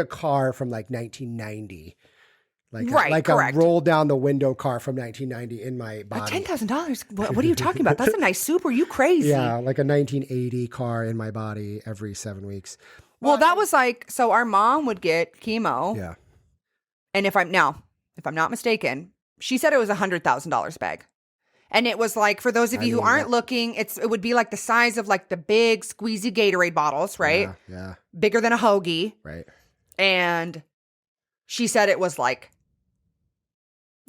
[SPEAKER 1] car from like 1990. Like a roll down the window car from 1990 in my body.
[SPEAKER 2] $10,000? What are you talking about? That's a nice soup. Are you crazy?
[SPEAKER 1] Yeah, like a 1980 car in my body every 7 weeks.
[SPEAKER 2] Well, that was like, so our mom would get chemo.
[SPEAKER 1] Yeah.
[SPEAKER 2] And if I'm not mistaken, she said it was $100,000 bag. And it was like, for those of you who aren't looking, it would be like the size of like the big squeezy Gatorade bottles, right?
[SPEAKER 1] Yeah.
[SPEAKER 2] Bigger than a hoagie.
[SPEAKER 1] Right.
[SPEAKER 2] And she said it was like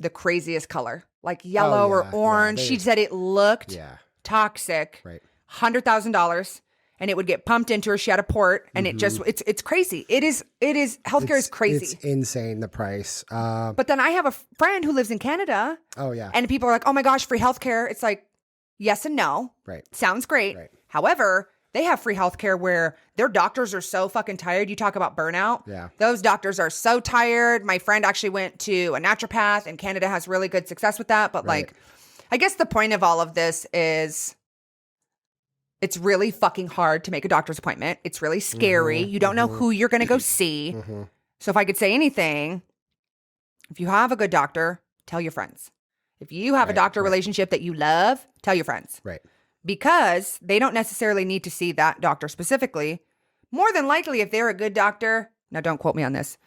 [SPEAKER 2] the craziest color, like yellow or orange. She said it looked toxic.
[SPEAKER 1] Right.
[SPEAKER 2] $100,000. And it would get pumped into her. She had a port, and it's crazy. It is healthcare is crazy.
[SPEAKER 1] It's insane, the price.
[SPEAKER 2] But then I have a friend who lives in Canada.
[SPEAKER 1] Oh yeah.
[SPEAKER 2] And people are like, oh my gosh, free healthcare. It's like, yes and no.
[SPEAKER 1] Right.
[SPEAKER 2] Sounds great.
[SPEAKER 1] Right.
[SPEAKER 2] However, they have free healthcare where their doctors are so fucking tired. You talk about burnout.
[SPEAKER 1] Yeah.
[SPEAKER 2] Those doctors are so tired. My friend actually went to a naturopath, and Canada has really good success with that. But like, I guess the point of all of this is, it's really fucking hard to make a doctor's appointment. It's really scary. You don't know who you're going to go see. So if I could say anything, if you have a good doctor, tell your friends. If you have a doctor relationship that you love, tell your friends.
[SPEAKER 1] Right.
[SPEAKER 2] Because they don't necessarily need to see that doctor specifically. More than likely, if they're a good doctor, now don't quote me on this.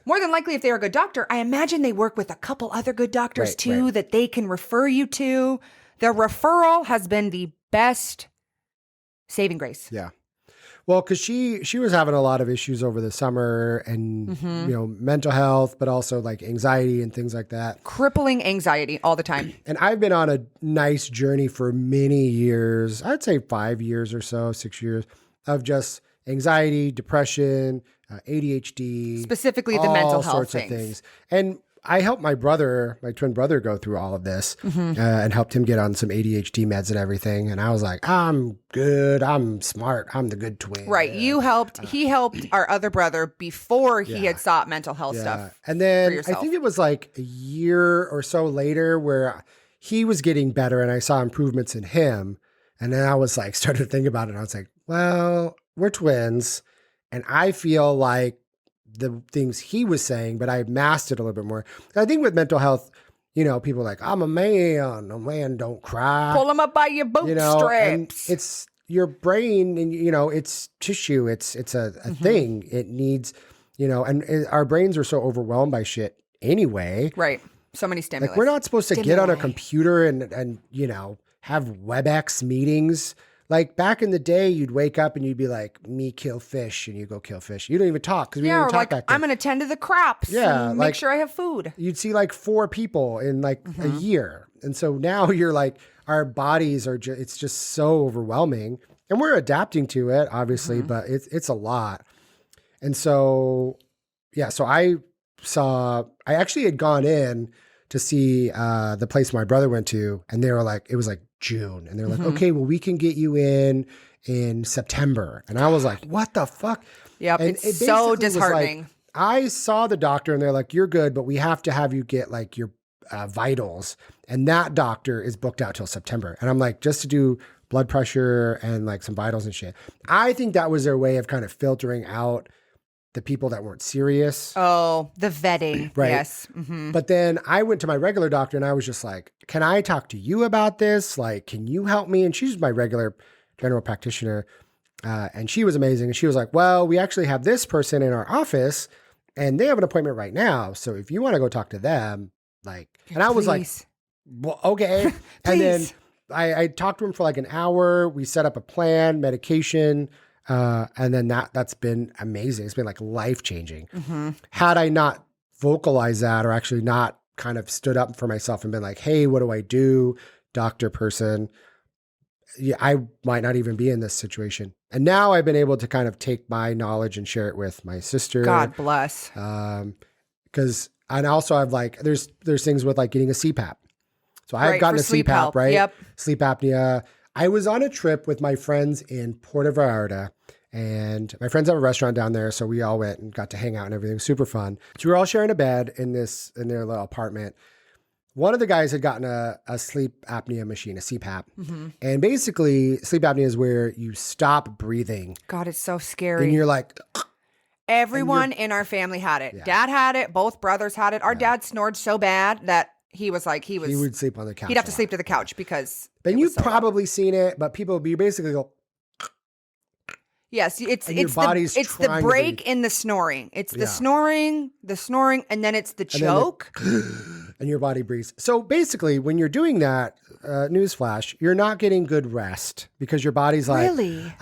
[SPEAKER 2] More than likely, if they're a good doctor, I imagine they work with a couple other good doctors too that they can refer you to. The referral has been the best saving grace.
[SPEAKER 1] Yeah. Well, because she was having a lot of issues over the summer and, mental health, but also like anxiety and things like that.
[SPEAKER 2] Crippling anxiety all the time.
[SPEAKER 1] And I've been on a nice journey for many years. I'd say 5 years or so, 6 years of just anxiety, depression, ADHD.
[SPEAKER 2] Specifically the mental health
[SPEAKER 1] sorts of things. And I helped my twin brother go through all of this and helped him get on some ADHD meds and everything. And I was like, I'm good. I'm smart. I'm the good twin.
[SPEAKER 2] Right. He helped our other brother before he had sought mental health stuff.
[SPEAKER 1] And then I think it was like a year or so later where he was getting better and I saw improvements in him. And then I was like, started to think about it. And I was like, well, we're twins. And I feel like the things he was saying, but I masked it a little bit more. I think with mental health, people are like, I'm a man don't cry.
[SPEAKER 2] Pull him up by your bootstraps.
[SPEAKER 1] And it's your brain and, it's tissue. It's a thing. It needs, and our brains are so overwhelmed by shit anyway.
[SPEAKER 2] Right. So many stimuli.
[SPEAKER 1] Like we're not supposed to get on a computer and have WebEx meetings. Like back in the day, you'd wake up and you'd be like, me kill fish, and you go kill fish. You don't even talk because we didn't even talk back then.
[SPEAKER 2] I'm going to tend to the crops and make sure I have food.
[SPEAKER 1] You'd see like 4 people in like a year. And so now you're like, our bodies are it's just so overwhelming. And we're adapting to it, obviously, but it's a lot. And so, yeah, so I actually had gone in to see the place my brother went to, and they were like, it was like June. And they're like, okay, well, we can get you in September. And I was like, what the fuck?
[SPEAKER 2] Yep.
[SPEAKER 1] And
[SPEAKER 2] It's
[SPEAKER 1] it
[SPEAKER 2] so
[SPEAKER 1] basically was like,
[SPEAKER 2] disheartening.
[SPEAKER 1] I saw the doctor and they're like, you're good, but we have to have you get like your vitals. And that doctor is booked out till September. And I'm like, just to do blood pressure and like some vitals and shit. I think that was their way of kind of filtering out the people that weren't serious.
[SPEAKER 2] Oh, the vetting.
[SPEAKER 1] Right.
[SPEAKER 2] Yes. Mm-hmm.
[SPEAKER 1] But then I went to my regular doctor and I was just like, can I talk to you about this? Like, can you help me? And she's my regular general practitioner. And she was amazing. And she was like, well, we actually have this person in our office and they have an appointment right now. So if you want to go talk to them, like, and I was like, well, okay. And then I talked to him for like an hour. We set up a plan, medication. And then that's been amazing. It's been like life-changing.
[SPEAKER 2] Mm-hmm.
[SPEAKER 1] Had I not vocalized that or actually not kind of stood up for myself and been like, hey, what do I do? Doctor person. Yeah, I might not even be in this situation. And now I've been able to kind of take my knowledge and share it with my sister.
[SPEAKER 2] God bless.
[SPEAKER 1] Because, and also I've like, there's things with like getting a CPAP. So I've
[SPEAKER 2] Right,
[SPEAKER 1] gotten
[SPEAKER 2] for
[SPEAKER 1] a
[SPEAKER 2] sleep
[SPEAKER 1] CPAP,
[SPEAKER 2] help.
[SPEAKER 1] right?
[SPEAKER 2] Yep.
[SPEAKER 1] Sleep apnea. I was on a trip with my friends in Puerto Vallarta, and my friends have a restaurant down there. So we all went and got to hang out and everything. Super fun. So we were all sharing a bed in their little apartment. One of the guys had gotten a sleep apnea machine, a CPAP.
[SPEAKER 2] Mm-hmm.
[SPEAKER 1] And basically sleep apnea is where you stop breathing
[SPEAKER 2] God, it's so scary.
[SPEAKER 1] and you're like,
[SPEAKER 2] Everyone in our family had it.
[SPEAKER 1] Yeah.
[SPEAKER 2] Dad had it. Both brothers had it. Our dad snored so bad that he was like,
[SPEAKER 1] he would sleep on the couch.
[SPEAKER 2] he'd have to
[SPEAKER 1] a lot.
[SPEAKER 2] sleep to the couch because.
[SPEAKER 1] And
[SPEAKER 2] it
[SPEAKER 1] you've
[SPEAKER 2] was so loud.
[SPEAKER 1] probably seen it, but people, you basically go,
[SPEAKER 2] Yes, it's
[SPEAKER 1] and your body's
[SPEAKER 2] the
[SPEAKER 1] trying to
[SPEAKER 2] break
[SPEAKER 1] breathe.
[SPEAKER 2] in the snoring. It's the
[SPEAKER 1] Yeah.
[SPEAKER 2] snoring, and then it's the
[SPEAKER 1] and then
[SPEAKER 2] choke.
[SPEAKER 1] and your body breathes. So basically, when you're doing that, newsflash, you're not getting good rest because your body's like,
[SPEAKER 2] Really?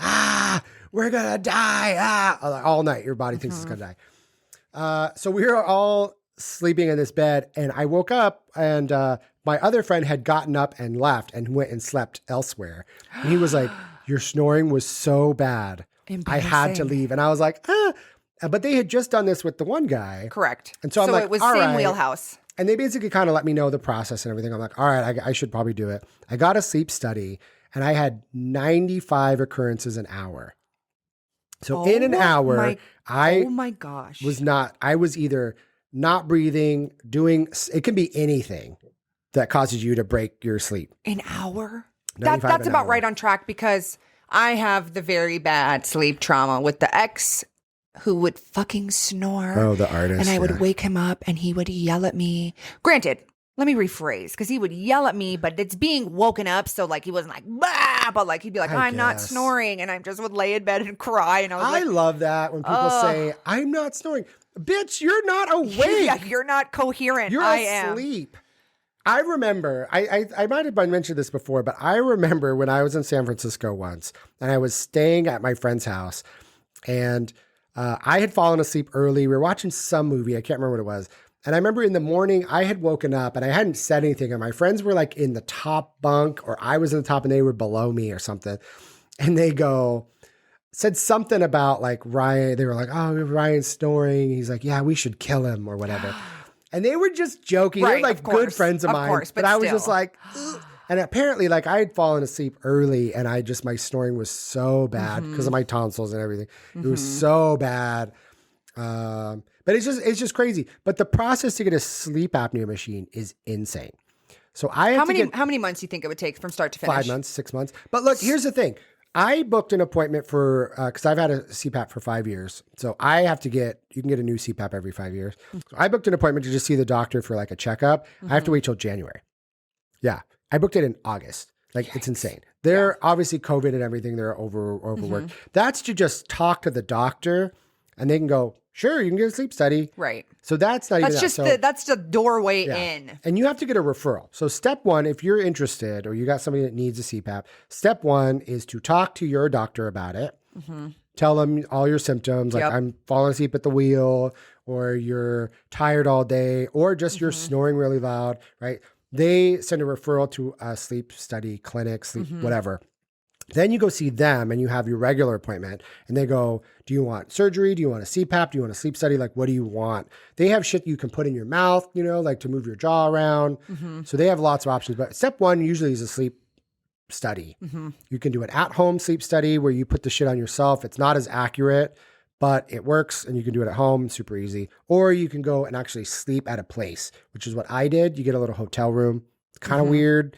[SPEAKER 1] We're gonna die, all night. Your body thinks it's gonna die. So we were all sleeping in this bed, and I woke up, and my other friend had gotten up and left and went and slept elsewhere. And he was like, "Your snoring was so bad, I had to
[SPEAKER 2] Embarrassing.
[SPEAKER 1] leave." And I was like, But they had just done this with the one guy.
[SPEAKER 2] Correct.
[SPEAKER 1] And so I'm like,
[SPEAKER 2] it was
[SPEAKER 1] all
[SPEAKER 2] same
[SPEAKER 1] right.
[SPEAKER 2] wheelhouse.
[SPEAKER 1] And they basically kind of let me know the process and everything. I'm like, all right, I should probably do it. I got a sleep study and I had 95 occurrences an hour. So in an hour,
[SPEAKER 2] oh my gosh.
[SPEAKER 1] I was either not breathing, it can be anything that causes you to break your sleep.
[SPEAKER 2] An hour?
[SPEAKER 1] 95
[SPEAKER 2] That's
[SPEAKER 1] an
[SPEAKER 2] about
[SPEAKER 1] hour.
[SPEAKER 2] right on track because I have the very bad sleep trauma with the ex who would fucking snore.
[SPEAKER 1] Oh, the artist.
[SPEAKER 2] And I would
[SPEAKER 1] yeah.
[SPEAKER 2] wake him up and he would yell at me. Granted, let me rephrase because he would yell at me, but it's being woken up. So like he wasn't like, bah, but like he'd be like,
[SPEAKER 1] I
[SPEAKER 2] I'm not
[SPEAKER 1] guess.
[SPEAKER 2] snoring. And I just would lay in bed and cry. And I was
[SPEAKER 1] I
[SPEAKER 2] like,
[SPEAKER 1] love that when people say, I'm not snoring. Bitch, you're not awake.
[SPEAKER 2] yeah, you're not coherent.
[SPEAKER 1] You're
[SPEAKER 2] I am.
[SPEAKER 1] asleep. I remember, I might have mentioned this before, but I remember when I was in San Francisco once and I was staying at my friend's house and I had fallen asleep early. We were watching some movie. I can't remember what it was. And I remember in the morning I had woken up and I hadn't said anything. And my friends were like in the top bunk or I was in the top and they were below me or something. And they said something about like Ryan. They were like, oh, Ryan's snoring. He's like, yeah, we should kill him or whatever. And they were just joking.
[SPEAKER 2] Right,
[SPEAKER 1] They're like
[SPEAKER 2] of
[SPEAKER 1] good
[SPEAKER 2] course,
[SPEAKER 1] friends of mine.
[SPEAKER 2] course,
[SPEAKER 1] but
[SPEAKER 2] but
[SPEAKER 1] I was
[SPEAKER 2] still.
[SPEAKER 1] just like, ugh. And apparently like I had fallen asleep early and my snoring was so bad because of my tonsils and everything. It was so bad. But it's just crazy. But the process to get a sleep apnea machine is insane. So I have
[SPEAKER 2] How many months do you think it would take from start to finish?
[SPEAKER 1] 5 months, 6 months. But look, here's the thing. I booked an appointment for, because I've had a CPAP for 5 years. So you can get a new CPAP every 5 years. So I booked an appointment to just see the doctor for like a checkup. I have to wait till January. Yeah. I booked it in August. Like it's insane. They're obviously COVID and everything. They're overworked. That's to just talk to the doctor and they can go, sure, you can get a sleep study.
[SPEAKER 2] Right.
[SPEAKER 1] So that's not
[SPEAKER 2] That's
[SPEAKER 1] even
[SPEAKER 2] just
[SPEAKER 1] that.
[SPEAKER 2] that's the doorway
[SPEAKER 1] Yeah.
[SPEAKER 2] in.
[SPEAKER 1] And you have to get a referral. So step one, if you're interested or you got somebody that needs a CPAP, step one is to talk to your doctor about it. Tell them all your symptoms, like
[SPEAKER 2] Yep.
[SPEAKER 1] I'm falling asleep at the wheel or you're tired all day or just you're snoring really loud, right? They send a referral to a sleep study clinic, whatever. Then you go see them and you have your regular appointment and they go, do you want surgery? Do you want a CPAP? Do you want a sleep study? Like, what do you want? They have shit you can put in your mouth, like to move your jaw around. So they have lots of options. But step one usually is a sleep study. You can do an at-home sleep study where you put the shit on yourself. It's not as accurate, but it works and you can do it at home, super easy. Or you can go and actually sleep at a place, which is what I did. You get a little hotel room. It's kind of weird.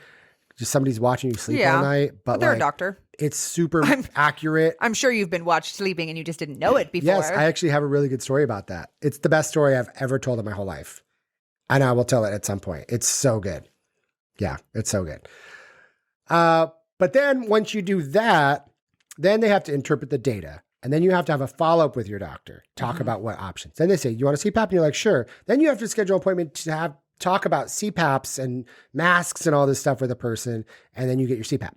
[SPEAKER 1] Just somebody's watching you sleep all night. But
[SPEAKER 2] they're a doctor.
[SPEAKER 1] It's super accurate.
[SPEAKER 2] I'm sure you've been watched sleeping and you just didn't know it before.
[SPEAKER 1] Yes, I actually have a really good story about that. It's the best story I've ever told in my whole life. And I will tell it at some point. It's so good. Yeah, it's so good. But then once you do that, then they have to interpret the data. And then you have to have a follow-up with your doctor, talk about what options. Then they say, you want a CPAP? And you're like, sure. Then you have to schedule an appointment to talk about CPAPs and masks and all this stuff with a person. And then you get your CPAP.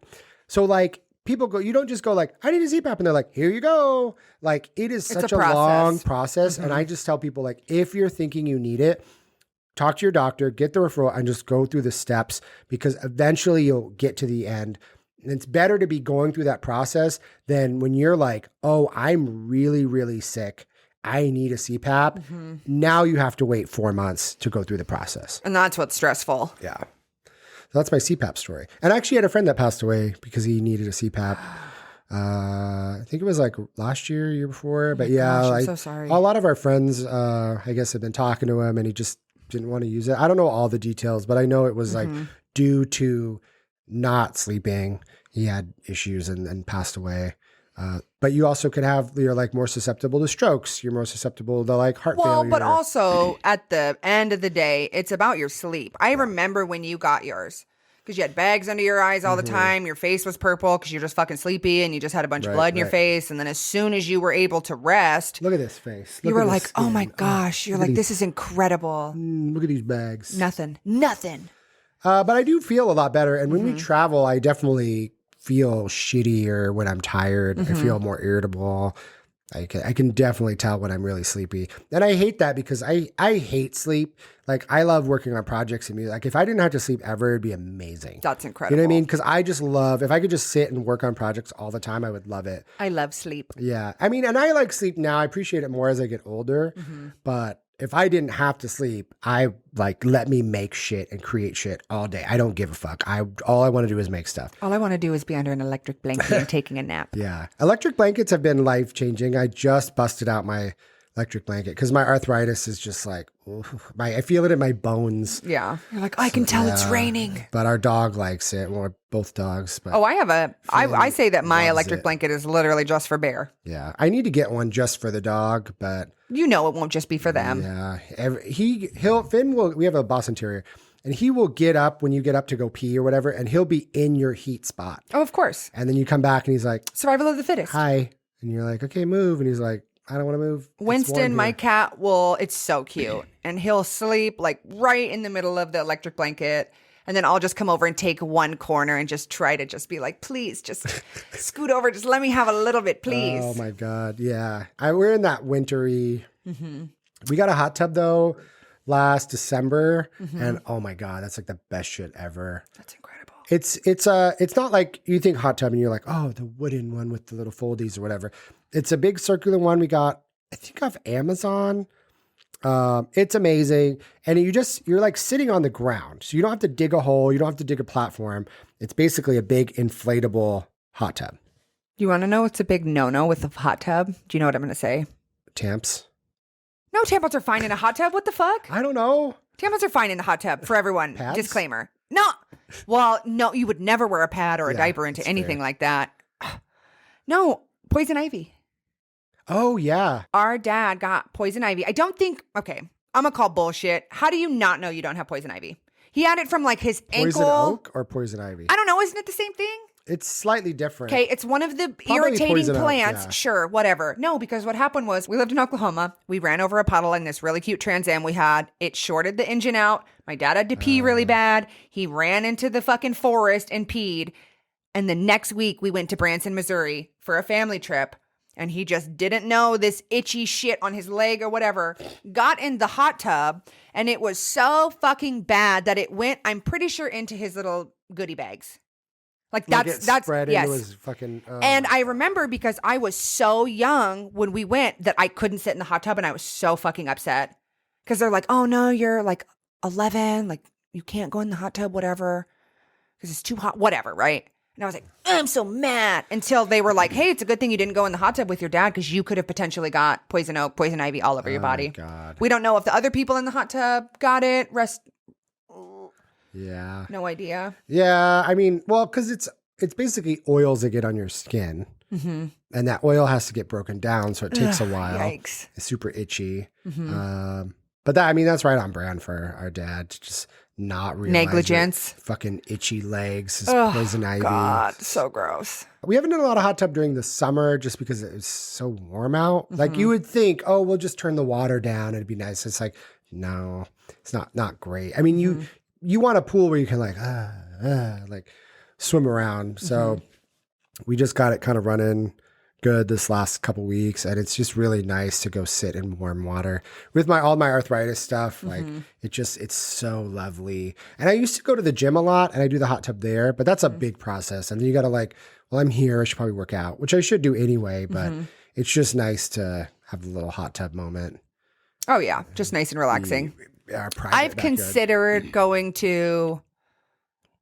[SPEAKER 1] So like people go, you don't just go like, I need a CPAP. And they're like, here you go. Like it is such a long process. And I just tell people like, if you're thinking you need it, talk to your doctor, get the referral and just go through the steps because eventually you'll get to the end. And it's better to be going through that process than when you're like, oh, I'm really, really sick. I need a CPAP. Now you have to wait 4 months to go through the process.
[SPEAKER 2] And that's what's stressful.
[SPEAKER 1] Yeah. So that's my CPAP story. And I actually had a friend that passed away because he needed a CPAP. I think it was like last year before. But
[SPEAKER 2] Gosh, I'm so sorry.
[SPEAKER 1] A lot of our friends, I guess, have been talking to him and he just didn't want to use it. I don't know all the details, but I know it was like due to not sleeping. He had issues and passed away. But you also could you're like more susceptible to strokes. You're more susceptible to like heart failure.
[SPEAKER 2] Well, but also at the end of the day, it's about your sleep. I remember when you got yours because you had bags under your eyes all the time. Your face was purple because you're just fucking sleepy and you just had a bunch of blood in your face. And then as soon as you were able to rest.
[SPEAKER 1] Look at this face.
[SPEAKER 2] You were like, oh my gosh. You're like, this is incredible.
[SPEAKER 1] Look at these bags.
[SPEAKER 2] Nothing.
[SPEAKER 1] But I do feel a lot better. And when we travel, I definitely feel shittier when I'm tired. I feel more irritable. I can definitely tell when I'm really sleepy. And I hate that because I hate sleep. Like I love working on projects and music. Like if I didn't have to sleep ever, it'd be amazing.
[SPEAKER 2] That's incredible.
[SPEAKER 1] You know what I mean? Because I just love, if I could just sit and work on projects all the time, I would love it.
[SPEAKER 2] I love sleep.
[SPEAKER 1] Yeah. I mean, and I like sleep now. I appreciate it more as I get older. But if I didn't have to sleep, I like let me make shit and create shit all day. I don't give a fuck. All I want to do is make stuff.
[SPEAKER 2] All I want to do is be under an electric blanket and taking a nap.
[SPEAKER 1] Yeah. Electric blankets have been life-changing. I just busted out my electric blanket because my arthritis is just like, I feel it in my bones.
[SPEAKER 2] Yeah. You're like, I can tell it's raining.
[SPEAKER 1] But our dog likes it. Well, both dogs. But
[SPEAKER 2] I have I say that my electric blanket is literally just for Bear.
[SPEAKER 1] Yeah. I need to get one just for the dog, but
[SPEAKER 2] you know it won't just be for them.
[SPEAKER 1] Yeah. We have a Boston Terrier. And he will get up when you get up to go pee or whatever, and he'll be in your heat spot.
[SPEAKER 2] Oh, of course.
[SPEAKER 1] And then you come back and he's like,
[SPEAKER 2] survival of the fittest.
[SPEAKER 1] Hi. And you're like, okay, move. And he's like, I don't want to move.
[SPEAKER 2] Winston, my cat, it's so cute. And he'll sleep like right in the middle of the electric blanket. And then I'll just come over and take one corner and just try to just be like, please, just scoot over. Just let me have a little bit, please.
[SPEAKER 1] Oh, my God. Yeah. We're in that wintry. We got a hot tub, though, last December. And oh, my God, that's like the best shit ever.
[SPEAKER 2] That's incredible.
[SPEAKER 1] It's not like you think hot tub and you're like, oh, the wooden one with the little foldies or whatever. It's a big circular one we got, I think, off Amazon. It's amazing. And you're like sitting on the ground. So you don't have to dig a hole. You don't have to dig a platform. It's basically a big inflatable hot tub.
[SPEAKER 2] You want to know what's a big no-no with a hot tub? Do you know what I'm going to say?
[SPEAKER 1] Tampons.
[SPEAKER 2] No, tampons are fine in a hot tub. What the fuck?
[SPEAKER 1] I don't know.
[SPEAKER 2] Tampons are fine in the hot tub for everyone.
[SPEAKER 1] Pads?
[SPEAKER 2] Disclaimer. No. Well, no, you would never wear a pad or a diaper into anything like that. No, poison ivy.
[SPEAKER 1] Oh, yeah.
[SPEAKER 2] Our dad got poison ivy. I don't think, okay, I'm going to call bullshit. How do you not know you don't have poison ivy? He had it from like his ankle.
[SPEAKER 1] Poison oak or poison ivy?
[SPEAKER 2] I don't know. Isn't it the same thing?
[SPEAKER 1] It's slightly different.
[SPEAKER 2] Okay, it's one of the
[SPEAKER 1] Probably
[SPEAKER 2] irritating
[SPEAKER 1] poison oak,
[SPEAKER 2] plants.
[SPEAKER 1] yeah.
[SPEAKER 2] Sure, whatever. No, because what happened was we lived in Oklahoma. We ran over a puddle in this really cute Trans Am we had. It shorted the engine out. My dad had to pee really bad. He ran into the fucking forest and peed. And the next week we went to Branson, Missouri for a family trip. And he just didn't know this itchy shit on his leg or whatever. Got in the hot tub. And it was so fucking bad that it went, I'm pretty sure, into his little goodie bags. Like
[SPEAKER 1] Like
[SPEAKER 2] that's
[SPEAKER 1] spread
[SPEAKER 2] yes.
[SPEAKER 1] into his fucking. Oh
[SPEAKER 2] And
[SPEAKER 1] my
[SPEAKER 2] I
[SPEAKER 1] God.
[SPEAKER 2] remember because I was so young when we went that I couldn't sit in the hot tub, and I was so fucking upset because they're like, "Oh no, you're like 11, like you can't go in the hot tub, whatever, because it's too hot, whatever, right?" And I was like, "I'm so mad," until they were like, "Hey, it's a good thing you didn't go in the hot tub with your dad because you could have potentially got poison oak, poison ivy all over your
[SPEAKER 1] Oh my
[SPEAKER 2] body."
[SPEAKER 1] God.
[SPEAKER 2] We don't know if the other people in the hot tub got it.
[SPEAKER 1] Yeah.
[SPEAKER 2] No idea.
[SPEAKER 1] Yeah. I mean, well, because it's basically oils that get on your skin,
[SPEAKER 2] Mm-hmm.
[SPEAKER 1] and that oil has to get broken down, so it takes a
[SPEAKER 2] Ugh,
[SPEAKER 1] while.
[SPEAKER 2] yikes.
[SPEAKER 1] It's super itchy.
[SPEAKER 2] Mm-hmm.
[SPEAKER 1] But that, I mean, that's right on brand for our dad to just not realize
[SPEAKER 2] Negligence.
[SPEAKER 1] that fucking itchy legs, his
[SPEAKER 2] Oh,
[SPEAKER 1] poison ivy.
[SPEAKER 2] God, so gross.
[SPEAKER 1] We haven't done a lot of hot tub during the summer just because it was so warm out. Like
[SPEAKER 2] Mm-hmm.
[SPEAKER 1] you would think, oh, we'll just turn the water down. It'd be nice. It's like, no, it's not great. I mean,
[SPEAKER 2] Mm-hmm.
[SPEAKER 1] you want a pool where you can like swim around. So we just got it kind of running good this last couple weeks, and it's just really nice to go sit in warm water with all my arthritis stuff. Like it's so lovely. And I used to go to the gym a lot, and I do the hot tub there, but that's a big process. And then you got to like, well, I'm here, I should probably work out, which I should do anyway, but it's just nice to have a little hot tub moment.
[SPEAKER 2] Oh, yeah. Just nice and relaxing.
[SPEAKER 1] Our private
[SPEAKER 2] I've
[SPEAKER 1] backyard.
[SPEAKER 2] considered going to,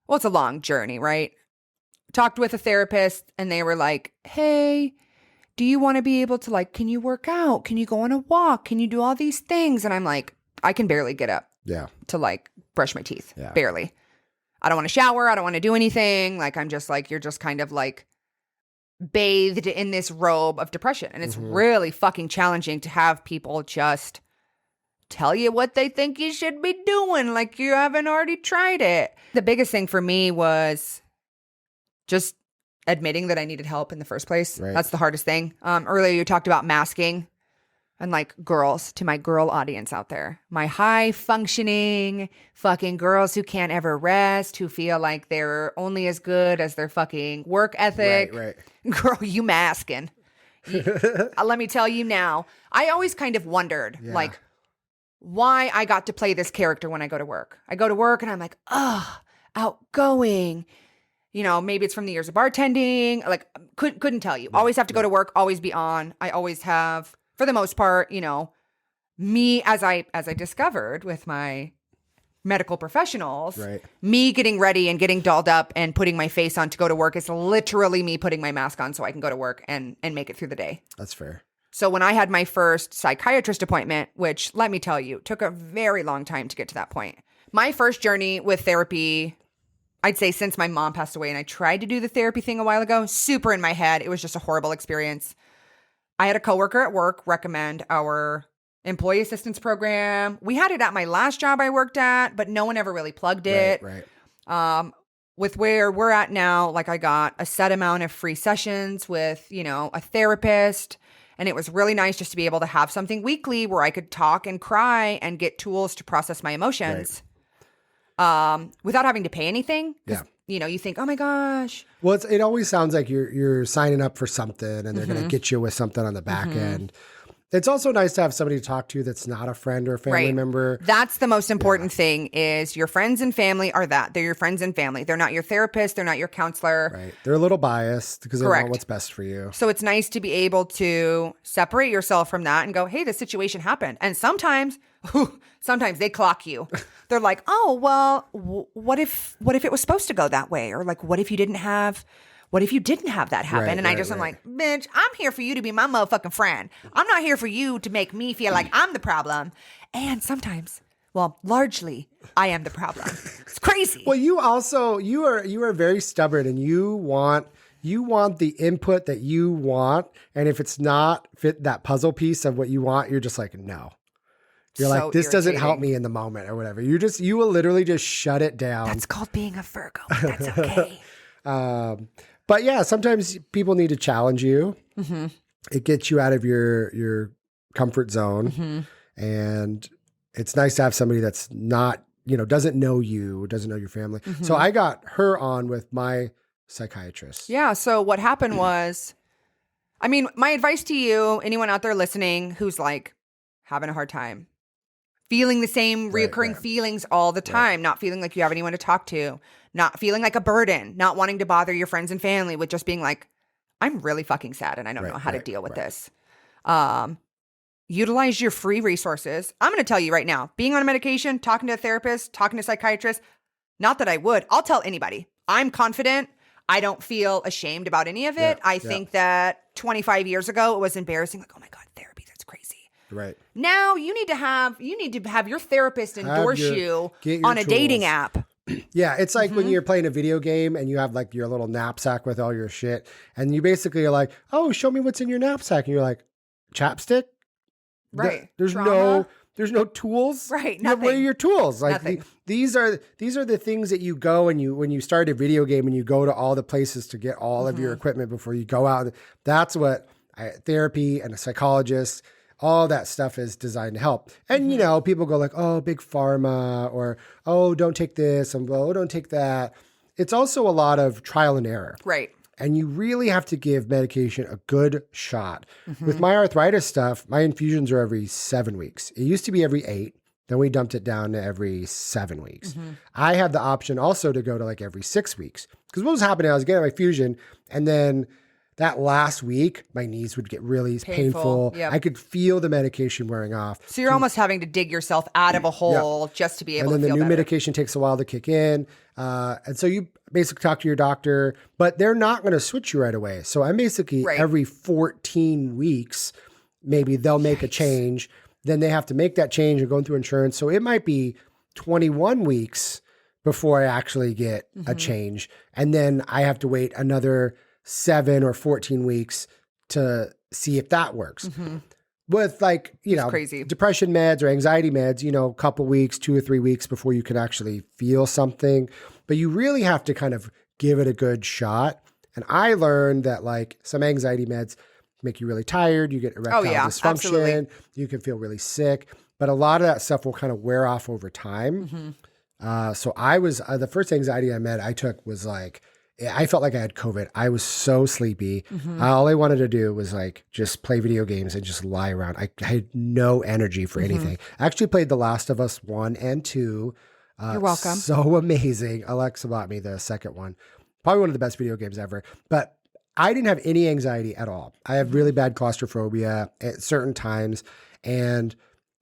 [SPEAKER 2] well, it's a long journey, right? Talked with a therapist, and they were like, "Hey, do you want to be able to, like, can you work out? Can you go on a walk? Can you do all these things?" And I'm like, I can barely get up
[SPEAKER 1] Yeah.
[SPEAKER 2] to like brush my teeth.
[SPEAKER 1] Yeah.
[SPEAKER 2] Barely. I don't want to shower. I don't want to do anything. Like, I'm just like, you're just kind of like bathed in this robe of depression. And it's really fucking challenging to have people just tell you what they think you should be doing, like you haven't already tried it. The biggest thing for me was just admitting that I needed help in the first place.
[SPEAKER 1] Right.
[SPEAKER 2] That's the hardest thing. Earlier you talked about masking, and like, girls, to my girl audience out there, my high functioning fucking girls who can't ever rest, who feel like they're only as good as their fucking work ethic.
[SPEAKER 1] Right.
[SPEAKER 2] Girl, you masking. Let me tell you now, I always kind of wondered, like, why I got to play this character when I go to work. I go to work and I'm like, outgoing. You know, maybe it's from the years of bartending. Like, couldn't tell you. Always have to go to work, always be on. I always have, for the most part, you know, me as I discovered with my medical professionals,
[SPEAKER 1] Right.
[SPEAKER 2] me getting ready and getting dolled up and putting my face on to go to work is literally me putting my mask on so I can go to work and make it through the day.
[SPEAKER 1] That's fair.
[SPEAKER 2] So when I had my first psychiatrist appointment, which, let me tell you, took a very long time to get to that point. My first journey with therapy, I'd say since my mom passed away, and I tried to do the therapy thing a while ago, super in my head. It was just a horrible experience. I had a coworker at work recommend our employee assistance program. We had it at my last job I worked at, but no one ever really plugged it.
[SPEAKER 1] Right.
[SPEAKER 2] With where we're at now, like, I got a set amount of free sessions with, you know, a therapist. And it was really nice just to be able to have something weekly where I could talk and cry and get tools to process my emotions without having to pay anything.
[SPEAKER 1] Yeah.
[SPEAKER 2] You know, you think, oh my gosh.
[SPEAKER 1] Well, it always sounds like you're signing up for something and they're going to get you with something on the back end. It's also nice to have somebody to talk to that's not a friend or a family member.
[SPEAKER 2] That's the most important thing is your friends and family are that. They're your friends and family. They're not your therapist. They're not your counselor.
[SPEAKER 1] Right. They're a little biased because they
[SPEAKER 2] Correct.
[SPEAKER 1] want what's best for you.
[SPEAKER 2] So it's nice to be able to separate yourself from that and go, hey, this situation happened. And sometimes they clock you. They're like, oh, well, what if it was supposed to go that way? Or like, what if you didn't have that happen?
[SPEAKER 1] Right,
[SPEAKER 2] and I'm
[SPEAKER 1] right.
[SPEAKER 2] like, bitch, I'm here for you to be my motherfucking friend. I'm not here for you to make me feel like I'm the problem. And sometimes, well, largely, I am the problem. It's crazy.
[SPEAKER 1] Well, you are very stubborn, and you want the input that you want, and if it's not fit that puzzle piece of what you want, you're just like, no. You're
[SPEAKER 2] So
[SPEAKER 1] like, this doesn't help
[SPEAKER 2] irritating.
[SPEAKER 1] me in the moment or whatever. You will literally just shut it down.
[SPEAKER 2] That's called being a Virgo, but that's okay.
[SPEAKER 1] But yeah, sometimes people need to challenge you.
[SPEAKER 2] Mm-hmm.
[SPEAKER 1] It gets you out of your comfort zone.
[SPEAKER 2] Mm-hmm.
[SPEAKER 1] And it's nice to have somebody that's not, doesn't know you, doesn't know your family.
[SPEAKER 2] Mm-hmm.
[SPEAKER 1] So I got her on with my psychiatrist.
[SPEAKER 2] Yeah. So what happened was, I mean, my advice to you, anyone out there listening who's like having a hard time, feeling the same reoccurring feelings all the time, not feeling like you have anyone to talk to, not feeling like a burden, not wanting to bother your friends and family with just being like, I'm really fucking sad and I don't know how to deal with this. Utilize your free resources. I'm going to tell you right now, being on a medication, talking to a therapist, talking to a psychiatrist, not that I would. I'll tell anybody. I'm confident. I don't feel ashamed about any of it. I think that 25 years ago, it was embarrassing. Like, oh my God, therapy, that's crazy.
[SPEAKER 1] Right.
[SPEAKER 2] Now you need to have your therapist endorse you on a dating app.
[SPEAKER 1] Yeah, it's like when you're playing a video game and you have like your little knapsack with all your shit, and you basically are like, "Oh, show me what's in your knapsack," and you're like, "Chapstick."
[SPEAKER 2] Right.
[SPEAKER 1] There's no tools.
[SPEAKER 2] Right.
[SPEAKER 1] Nothing. Where are your tools? Like
[SPEAKER 2] Nothing.
[SPEAKER 1] these are the things that you go and when you start a video game and you go to all the places to get all of your equipment before you go out. That's what therapy and a psychologist, all that stuff is designed to help. And people go like, "Oh, big pharma," or "Oh, don't take this," and "Oh, don't take that." It's also a lot of trial and error.
[SPEAKER 2] Right.
[SPEAKER 1] And you really have to give medication a good shot. With my arthritis stuff, my infusions are every 7 weeks. It used to be every 8. Then we dumped it down to every 7 weeks. I had the option also to go to like every 6 weeks. Because what was happening, I was getting my fusion, and then that last week, my knees would get really painful.
[SPEAKER 2] Yep.
[SPEAKER 1] I could feel the medication wearing off.
[SPEAKER 2] So you're almost having to dig yourself out of a hole just to be able to feel better.
[SPEAKER 1] And then the new medication takes a while to kick in. And so you basically talk to your doctor, but they're not going to switch you right away. So I'm basically every 14 weeks, maybe they'll make a change. Then they have to make that change and go through insurance. So it might be 21 weeks before I actually get a change. And then I have to wait another 7 or 14 weeks to see if that works. With like,
[SPEAKER 2] crazy.
[SPEAKER 1] depression meds or anxiety meds, a couple weeks, 2 or 3 weeks before you can actually feel something. But you really have to kind of give it a good shot. And I learned that like some anxiety meds make you really tired. You get erectile dysfunction.
[SPEAKER 2] Absolutely.
[SPEAKER 1] You can feel really sick. But a lot of that stuff will kind of wear off over time. So I was, the first anxiety I took was like, I felt like I had COVID. I was so sleepy. All I wanted to do was like just play video games and just lie around. I had no energy for anything. I actually played The Last of Us 1 and 2.
[SPEAKER 2] You're welcome.
[SPEAKER 1] So amazing. Alexa bought me the second one. Probably one of the best video games ever. But I didn't have any anxiety at all. I have really bad claustrophobia at certain times. And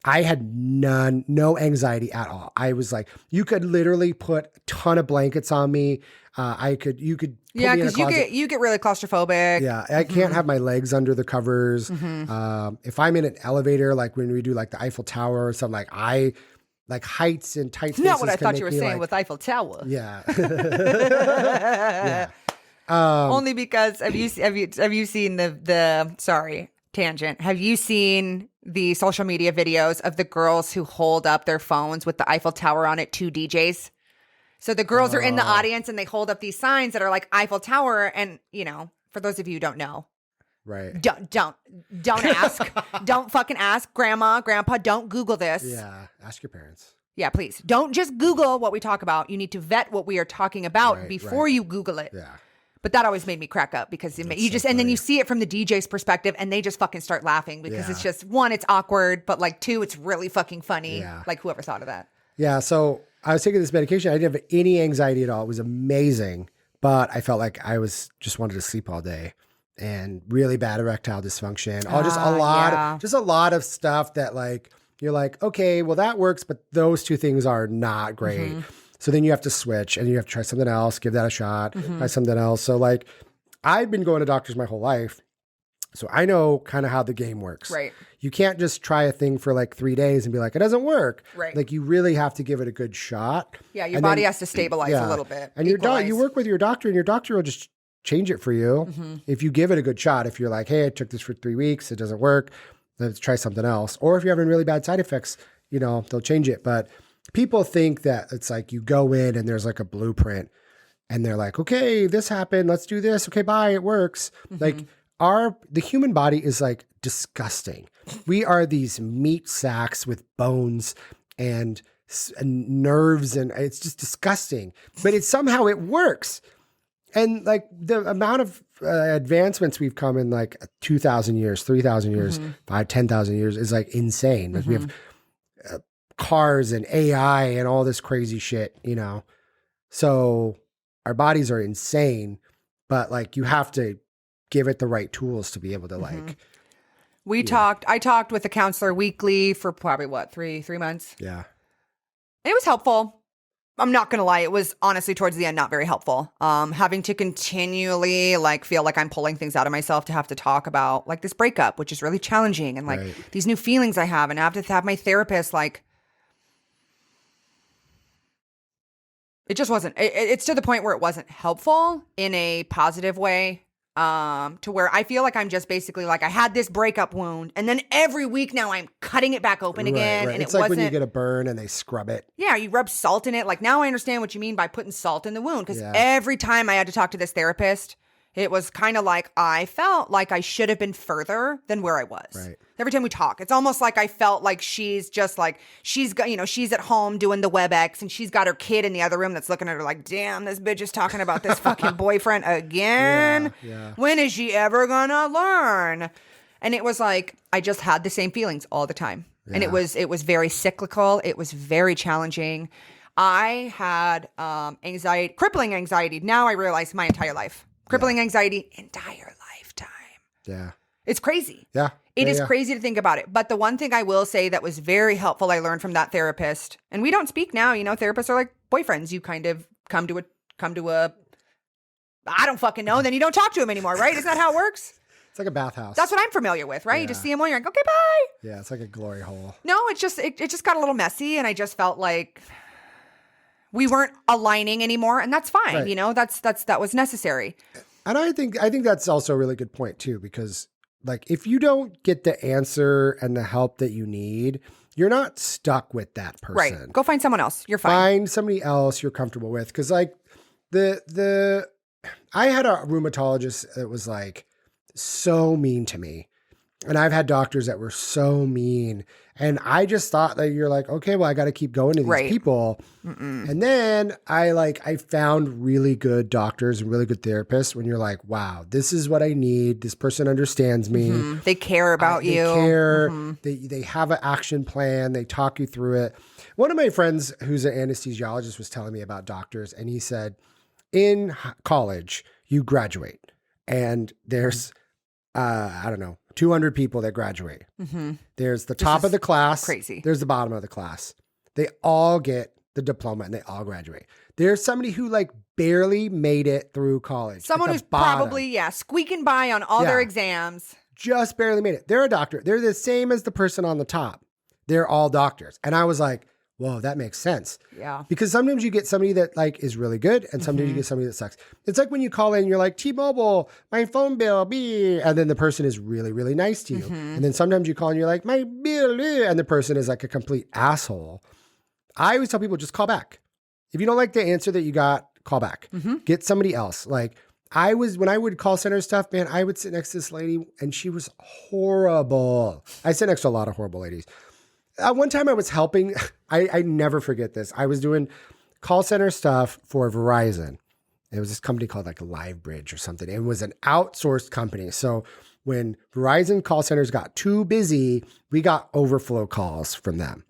[SPEAKER 1] I had no anxiety at all. I was like, you could literally put a ton of blankets on me. You could put me in a closet.
[SPEAKER 2] you get really claustrophobic.
[SPEAKER 1] Yeah, I can't have my legs under the covers. If I'm in an elevator, like when we do like the Eiffel Tower or something, like I like heights and tight spaces.
[SPEAKER 2] Not what I thought you were saying with Eiffel Tower.
[SPEAKER 1] Yeah.
[SPEAKER 2] Only because have you seen the sorry, tangent. Have you seen the social media videos of the girls who hold up their phones with the Eiffel Tower on it to DJs? So the girls are in the audience and they hold up these signs that are like Eiffel Tower. And, for those of you who don't know,
[SPEAKER 1] right.
[SPEAKER 2] Don't ask. Don't fucking ask. Grandma, grandpa, don't Google this.
[SPEAKER 1] Yeah. Ask your parents.
[SPEAKER 2] Yeah, please. Don't just Google what we talk about. You need to vet what we are talking about before you Google it.
[SPEAKER 1] Yeah.
[SPEAKER 2] But that always made me crack up because and then you see it from the DJ's perspective and they just fucking start laughing because it's just, one, it's awkward, but like 2, it's really fucking funny.
[SPEAKER 1] Yeah.
[SPEAKER 2] Like whoever thought of that.
[SPEAKER 1] Yeah. So I was taking this medication. I didn't have any anxiety at all. It was amazing, but I felt like I just wanted to sleep all day and really bad erectile dysfunction. Just a lot of stuff that like, you're like, okay, well that works, but those 2 things are not great. So then you have to switch and you have to try something else, give that a shot, try something else. So like I've been going to doctors my whole life. So I know kind of how the game works.
[SPEAKER 2] Right.
[SPEAKER 1] You can't just try a thing for like 3 days and be like, it doesn't work.
[SPEAKER 2] Right.
[SPEAKER 1] Like you really have to give it a good shot.
[SPEAKER 2] Yeah. Your body has to stabilize a little bit.
[SPEAKER 1] And you work with your doctor and your doctor will just change it for you. If you give it a good shot, if you're like, hey, I took this for 3 weeks, it doesn't work, let's try something else. Or if you're having really bad side effects, they'll change it. But people think that it's like you go in and there's like a blueprint and they're like, okay, this happened. Let's do this. Okay, bye. It works. Like the human body is like disgusting. We are these meat sacks with bones and nerves and it's just disgusting, but somehow it works. And like the amount of advancements we've come in like 2,000 years, 3,000 years, 10,000 years is like insane. Like we have cars and AI and all this crazy shit, you know? So our bodies are insane, but like you have to give it the right tools to be able to like.
[SPEAKER 2] I talked with a counselor weekly for probably three months.
[SPEAKER 1] Yeah.
[SPEAKER 2] And it was helpful. I'm not going to lie. It was honestly towards the end, not very helpful. Having to continually like feel like I'm pulling things out of myself to have to talk about like this breakup, which is really challenging. And like these new feelings I have, and I have to have my therapist, like, it just wasn't, it's to the point where it wasn't helpful in a positive way. To where I feel like I'm just basically like, I had this breakup wound, and then every week now I'm cutting it back open again. And
[SPEAKER 1] it's like when you get a burn and they scrub it.
[SPEAKER 2] Yeah, you rub salt in it. Like now I understand what you mean by putting salt in the wound. Because every time I had to talk to this therapist, it was kind of like I felt like I should have been further than where I was.
[SPEAKER 1] Right.
[SPEAKER 2] Every time we talk, it's almost like I felt like she's just like, she's got, she's at home doing the WebEx, and she's got her kid in the other room that's looking at her like, damn, this bitch is talking about this fucking boyfriend again.
[SPEAKER 1] Yeah.
[SPEAKER 2] When is she ever gonna learn? And it was like, I just had the same feelings all the time. Yeah. And it was very cyclical. It was very challenging. I had anxiety, crippling anxiety. Now I realize my entire life. Crippling anxiety, entire lifetime.
[SPEAKER 1] Yeah.
[SPEAKER 2] It's crazy.
[SPEAKER 1] Yeah.
[SPEAKER 2] It is crazy to think about it. But the one thing I will say that was very helpful, I learned from that therapist, and we don't speak now, therapists are like boyfriends. You kind of come to a, I don't fucking know. Then you don't talk to him anymore, right? Isn't that how it works?
[SPEAKER 1] It's like a bathhouse.
[SPEAKER 2] That's what I'm familiar with, right?
[SPEAKER 1] Yeah.
[SPEAKER 2] You just see him when you're like, okay, bye.
[SPEAKER 1] Yeah. It's like a glory hole.
[SPEAKER 2] No, it just got a little messy, and I just felt like we weren't aligning anymore, and that's fine.
[SPEAKER 1] Right.
[SPEAKER 2] That was necessary.
[SPEAKER 1] And I think that's also a really good point too, because like if you don't get the answer and the help that you need, you're not stuck with that person.
[SPEAKER 2] Right. Go find someone else. You're fine.
[SPEAKER 1] Find somebody else you're comfortable with. Cause like I had a rheumatologist that was like so mean to me. And I've had doctors that were so mean. And I just thought that you're like, okay, well, I got to keep going to these people. And then I found really good doctors and really good therapists when you're like, wow, this is what I need. This person understands me.
[SPEAKER 2] They care about you.
[SPEAKER 1] They care. They have an action plan. They talk you through it. One of my friends who's an anesthesiologist was telling me about doctors. And he said, in college, you graduate and there's, 200 people that graduate. There's the top of the class.
[SPEAKER 2] Crazy.
[SPEAKER 1] There's the bottom of the class. They all get the diploma and they all graduate. There's somebody who like barely made it through college.
[SPEAKER 2] Someone who's probably, squeaking by on all their exams.
[SPEAKER 1] Just barely made it. They're a doctor. They're the same as the person on the top. They're all doctors. And I was like, whoa, that makes sense.
[SPEAKER 2] Yeah.
[SPEAKER 1] Because sometimes you get somebody that like is really good and sometimes you get somebody that sucks. It's like when you call in, you're like, T-Mobile, my phone bill, and then the person is really, really nice to you. And then sometimes you call and you're like, my bill, and the person is like a complete asshole. I always tell people, just call back. If you don't like the answer that you got, call back. Get somebody else. Like when I would call center stuff, man, I would sit next to this lady and she was horrible. I sit next to a lot of horrible ladies. One time I was helping, I never forget this. I was doing call center stuff for Verizon. It was this company called like LiveBridge or something. It was an outsourced company. So when Verizon call centers got too busy, we got overflow calls from them.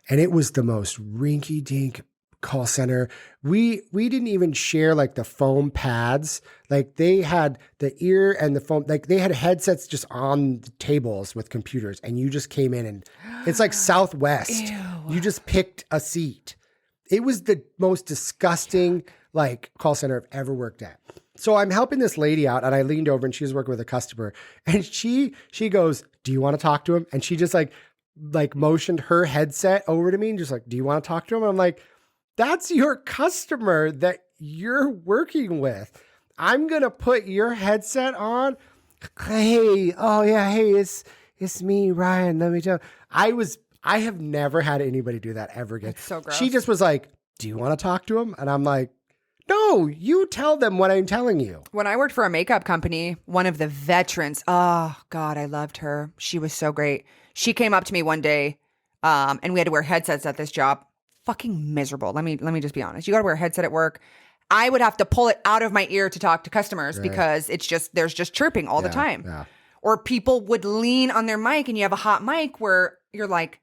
[SPEAKER 1] And it was the most rinky-dink call center. We didn't even share like the foam pads. Like they had the ear and the foam, like they had headsets just on the tables with computers, and you just came in and it's like Southwest.
[SPEAKER 2] Ew.
[SPEAKER 1] You just picked a seat. It was the most disgusting like call center I've ever worked at. So I'm helping this lady out and I leaned over and she was working with a customer and she goes, do you want to talk to him? And she just like motioned her headset over to me and just like, do you want to talk to him? And I'm like, that's your customer that you're working with. I'm going to put your headset on. Hey, it's me, Ryan. Let me tell you. I have never had anybody do that ever again.
[SPEAKER 2] That's so gross.
[SPEAKER 1] She just was like, do you want to talk to him? And I'm like, no, you tell them what I'm telling you.
[SPEAKER 2] When I worked for a makeup company, one of the veterans, oh God, I loved her. She was so great. She came up to me one day and we had to wear headsets at this job. Fucking miserable. Let me just be honest. You got to wear a headset at work. I would have to pull it out of my ear to talk to customers because there's just chirping all the time.
[SPEAKER 1] Yeah.
[SPEAKER 2] Or people would lean on their mic and you have a hot mic where you're like,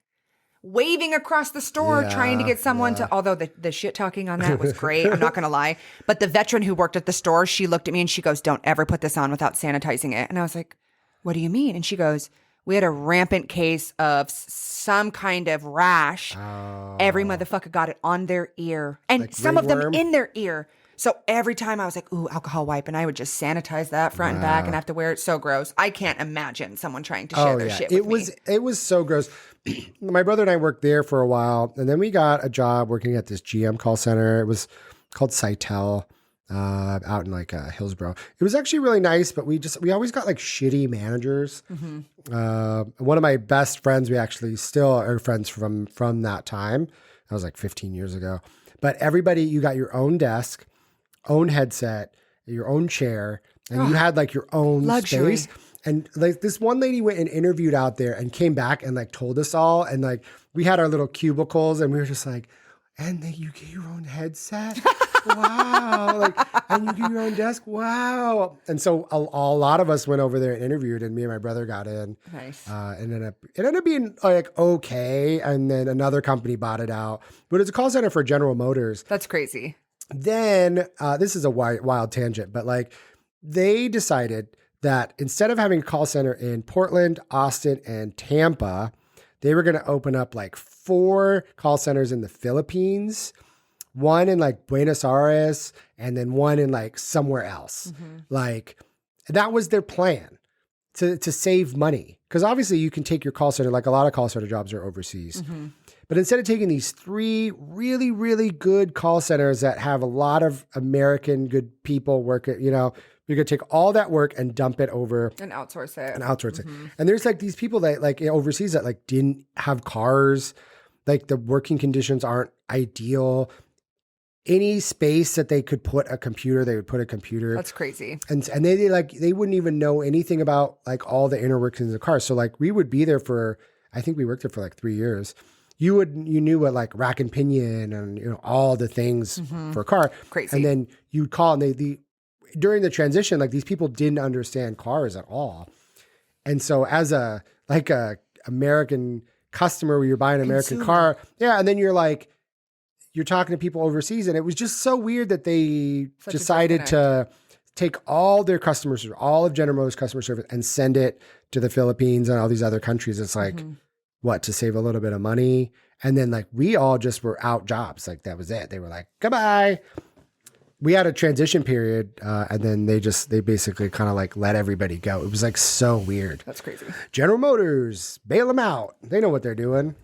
[SPEAKER 2] waving across the store trying to get someone to, although the shit talking on that was great. I'm not going to lie. But the veteran who worked at the store, she looked at me and she goes, don't ever put this on without sanitizing it. And I was like, what do you mean? And she goes, we had a rampant case of some kind of rash.
[SPEAKER 1] Oh.
[SPEAKER 2] Every motherfucker got it on their ear and
[SPEAKER 1] Like
[SPEAKER 2] some of them
[SPEAKER 1] ringworm?
[SPEAKER 2] in their ear. So every time I was like, ooh, alcohol wipe. And I would just sanitize that front and back and have to wear it. So gross. I can't imagine someone trying to share their shit with me.
[SPEAKER 1] It was so gross. My brother and I worked there for a while, and then we got a job working at this GM call center. It was called Sitel, out in like Hillsborough. It was actually really nice, but we always got like shitty managers. One of my best friends, we actually still are friends from that time. That was like 15 years ago. But everybody, you got your own desk, own headset, your own chair, and you had like your own
[SPEAKER 2] luxury
[SPEAKER 1] space. And like this one lady went and interviewed out there and came back and like told us all. And like we had our little cubicles and we were just like, and then you get your own headset? Wow. Like, and you get your own desk? Wow. And so a lot of us went over there and interviewed, and me and my brother got in.
[SPEAKER 2] Nice.
[SPEAKER 1] It ended up being like okay. And then another company bought it out. But it's a call center for General Motors.
[SPEAKER 2] That's crazy.
[SPEAKER 1] Then this is a wild tangent, but like they decided that instead of having a call center in Portland, Austin, and Tampa, they were going to open up like 4 call centers in the Philippines, one in like Buenos Aires, and then one in like somewhere else. Like that was their plan to save money. Because obviously you can take your call center, like a lot of call center jobs are overseas. But instead of taking these 3 really, really good call centers that have a lot of American good people work at, you're going to take all that work and dump it over
[SPEAKER 2] And outsource it.
[SPEAKER 1] And there's like these people that like overseas that like didn't have cars. Like the working conditions aren't ideal. Any space that they could put a computer, they would put a computer.
[SPEAKER 2] That's crazy.
[SPEAKER 1] And they wouldn't even know anything about like all the inner workings of the car. So like we would be there I think we worked there for like 3 years. You knew what like rack and pinion and all the things for a car.
[SPEAKER 2] Crazy.
[SPEAKER 1] And then you'd call and during the transition, like these people didn't understand cars at all. And so as a American customer where you're buying an American car, and then you're talking to people overseas, and it was just so weird that they decided to take all their customers, all of General Motors customer service, and send it to the Philippines and all these other countries. It's like, to save a little bit of money. And then like we all just were out jobs. Like that was it. They were like, goodbye. We had a transition period, and then they basically kind of like let everybody go. It was like so weird.
[SPEAKER 2] That's crazy.
[SPEAKER 1] General Motors, bail them out. They know what they're doing.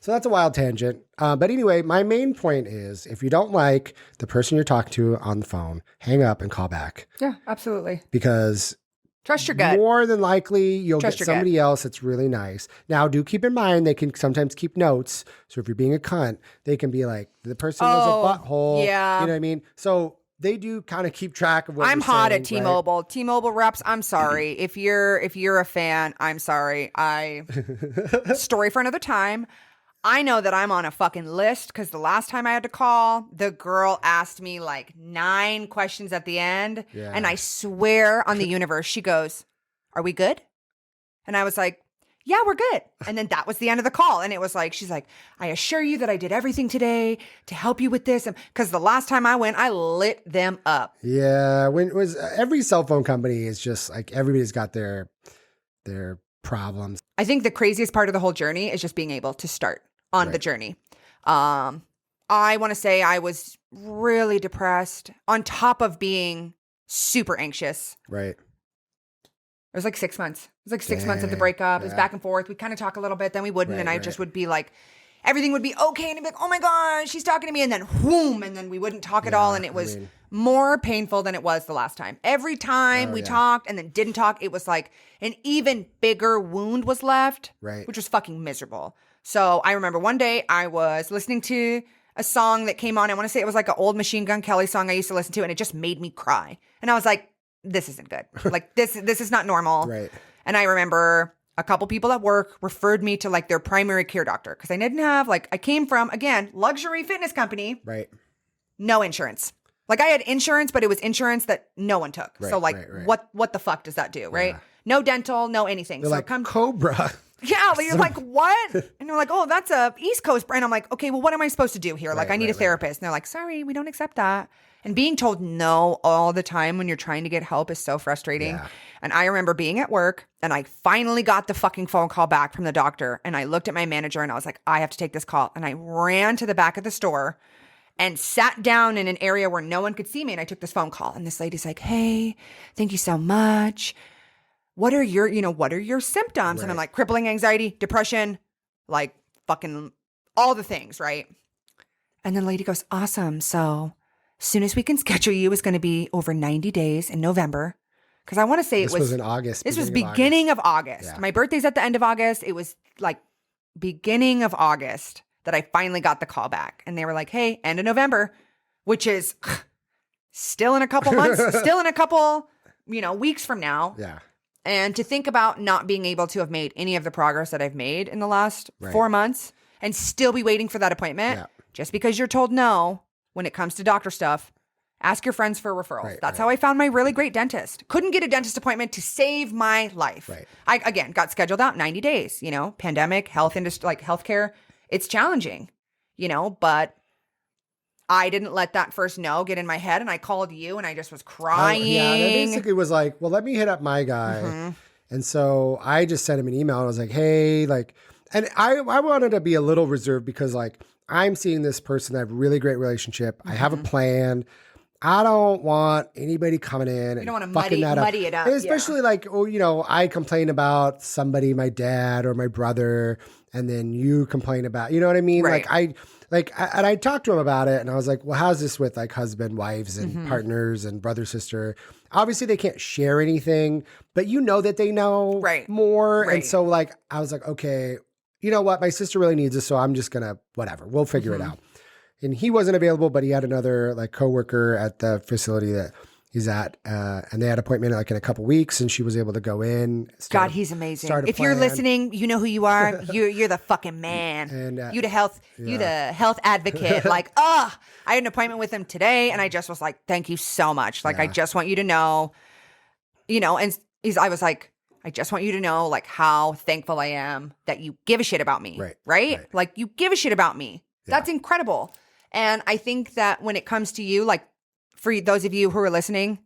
[SPEAKER 1] So that's a wild tangent. But anyway, my main point is if you don't like the person you're talking to on the phone, hang up and call back.
[SPEAKER 2] Yeah, absolutely.
[SPEAKER 1] Because
[SPEAKER 2] trust your gut.
[SPEAKER 1] More than likely, you'll
[SPEAKER 2] Trust
[SPEAKER 1] get
[SPEAKER 2] your
[SPEAKER 1] somebody else that's really nice. Now, do keep in mind, they can sometimes keep notes. So if you're being a cunt, they can be like, the person was a butthole.
[SPEAKER 2] Yeah.
[SPEAKER 1] You know what I mean? So they do kind of keep track of what
[SPEAKER 2] I'm
[SPEAKER 1] you're
[SPEAKER 2] hot
[SPEAKER 1] saying,
[SPEAKER 2] at T-Mobile. Right? T-Mobile reps, I'm sorry. If you're a fan, I'm sorry. Story for another time. I know that I'm on a fucking list because the last time I had to call, the girl asked me like 9 questions at the end.
[SPEAKER 1] Yeah.
[SPEAKER 2] And I swear on the universe, she goes, are we good? And I was like, yeah, we're good. And then that was the end of the call. And it was like, she's like, I assure you that I did everything today to help you with this. Because the last time I went, I lit them up.
[SPEAKER 1] Yeah. When it was every cell phone company is just like everybody's got their problems.
[SPEAKER 2] I think the craziest part of the whole journey is just being able to start on the journey. I want to say I was really depressed on top of being super anxious.
[SPEAKER 1] Right.
[SPEAKER 2] It was like 6 months. It was like 6 months of the breakup. It was back and forth. We'd kind of talk a little bit, then we wouldn't. And I just would be like, everything would be okay. And I'd be like, oh my God, she's talking to me. And then whoom. And then we wouldn't talk at all. And it was more painful than it was the last time. Every time we talked and then didn't talk, it was like an even bigger wound was left, which was fucking miserable. So I remember one day I was listening to a song that came on. I want to say it was like an old Machine Gun Kelly song I used to listen to. And it just made me cry. And I was like, this isn't good. Like this is not normal.
[SPEAKER 1] Right.
[SPEAKER 2] And I remember a couple people at work referred me to like their primary care doctor. Cause I didn't have I came from, again, luxury fitness company.
[SPEAKER 1] Right.
[SPEAKER 2] No insurance. Like I had insurance, but it was insurance that no one took. So what the fuck does that do? Right. No dental, no anything.
[SPEAKER 1] They're so like Cobra.
[SPEAKER 2] Yeah, you're like, what? And they're like, oh, that's a East Coast brand. I'm like, okay, well, what am I supposed to do here? Like, I need a therapist. And they're like, sorry, we don't accept that. And being told no all the time when you're trying to get help is so frustrating.
[SPEAKER 1] Yeah.
[SPEAKER 2] And I remember being at work and I finally got the fucking phone call back from the doctor. And I looked at my manager and I was like, I have to take this call. And I ran to the back of the store and sat down in an area where no one could see me. And I took this phone call. And this lady's like, hey, thank you so much. What are your symptoms? And I'm like, crippling anxiety, depression, like fucking all the things, right? And then the lady goes, awesome. So as soon as we can schedule you is going to be over 90 days in November. Because I want to say
[SPEAKER 1] this was in August.
[SPEAKER 2] This was beginning of August.
[SPEAKER 1] Yeah.
[SPEAKER 2] My birthday's at the end of August. It was like beginning of August that I finally got the call back. And they were like, hey, end of November, which is still in a couple months, still in a couple, weeks from now.
[SPEAKER 1] Yeah.
[SPEAKER 2] And to think about not being able to have made any of the progress that I've made in the last 4 months and still be waiting for that appointment just because you're told no when it comes to doctor stuff, ask your friends for referrals. That's how I found my really great dentist. Couldn't get a dentist appointment to save my life.
[SPEAKER 1] Right.
[SPEAKER 2] I, again, got scheduled out 90 days, pandemic, health industry, like healthcare. It's challenging, but I didn't let that first no get in my head, and I called you, and I just was crying.
[SPEAKER 1] That basically was like, well, let me hit up my guy.
[SPEAKER 2] Mm-hmm.
[SPEAKER 1] And so I just sent him an email. And I was like, hey, and I wanted to be a little reserved because I'm seeing this person. I have a really great relationship. I have a plan. I don't want anybody coming in and
[SPEAKER 2] don't want to
[SPEAKER 1] fucking
[SPEAKER 2] muddy it up.
[SPEAKER 1] And especially I complain about somebody, my dad or my brother, and then you complain about, you know what I mean?
[SPEAKER 2] Right.
[SPEAKER 1] And I talked to him about it and I was like, well, how's this with husband, wives and partners and brother, sister? Obviously they can't share anything, but that they know more.
[SPEAKER 2] Right.
[SPEAKER 1] And so I was like, okay, you know what? My sister really needs this. So I'm just going to, whatever, we'll figure it out. And he wasn't available, but he had another coworker at the facility that he's at, and they had an appointment in a couple weeks, and she was able to go in.
[SPEAKER 2] God, he's amazing. If you're listening, you know who you are. You're the fucking man. And you the health advocate. I had an appointment with him today, and I just was like, thank you so much. I just want you to know, and I was like, I just want you to know how thankful I am that you give a shit about me. Right? You give a shit about me. Yeah. That's incredible. And I think that when it comes to you, for those of you who are listening,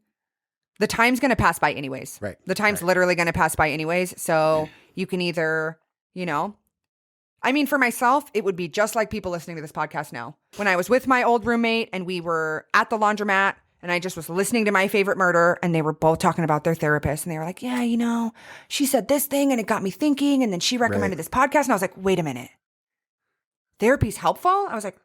[SPEAKER 2] the time's going to pass by anyways.
[SPEAKER 1] Right.
[SPEAKER 2] The time's literally going to pass by anyways. So you can either, for myself, it would be just like people listening to this podcast now. When I was with my old roommate and we were at the laundromat and I just was listening to My Favorite Murder and they were both talking about their therapist and they were like, yeah, she said this thing and it got me thinking. And then she recommended this podcast. And I was like, wait a minute. Therapy's helpful? I was like,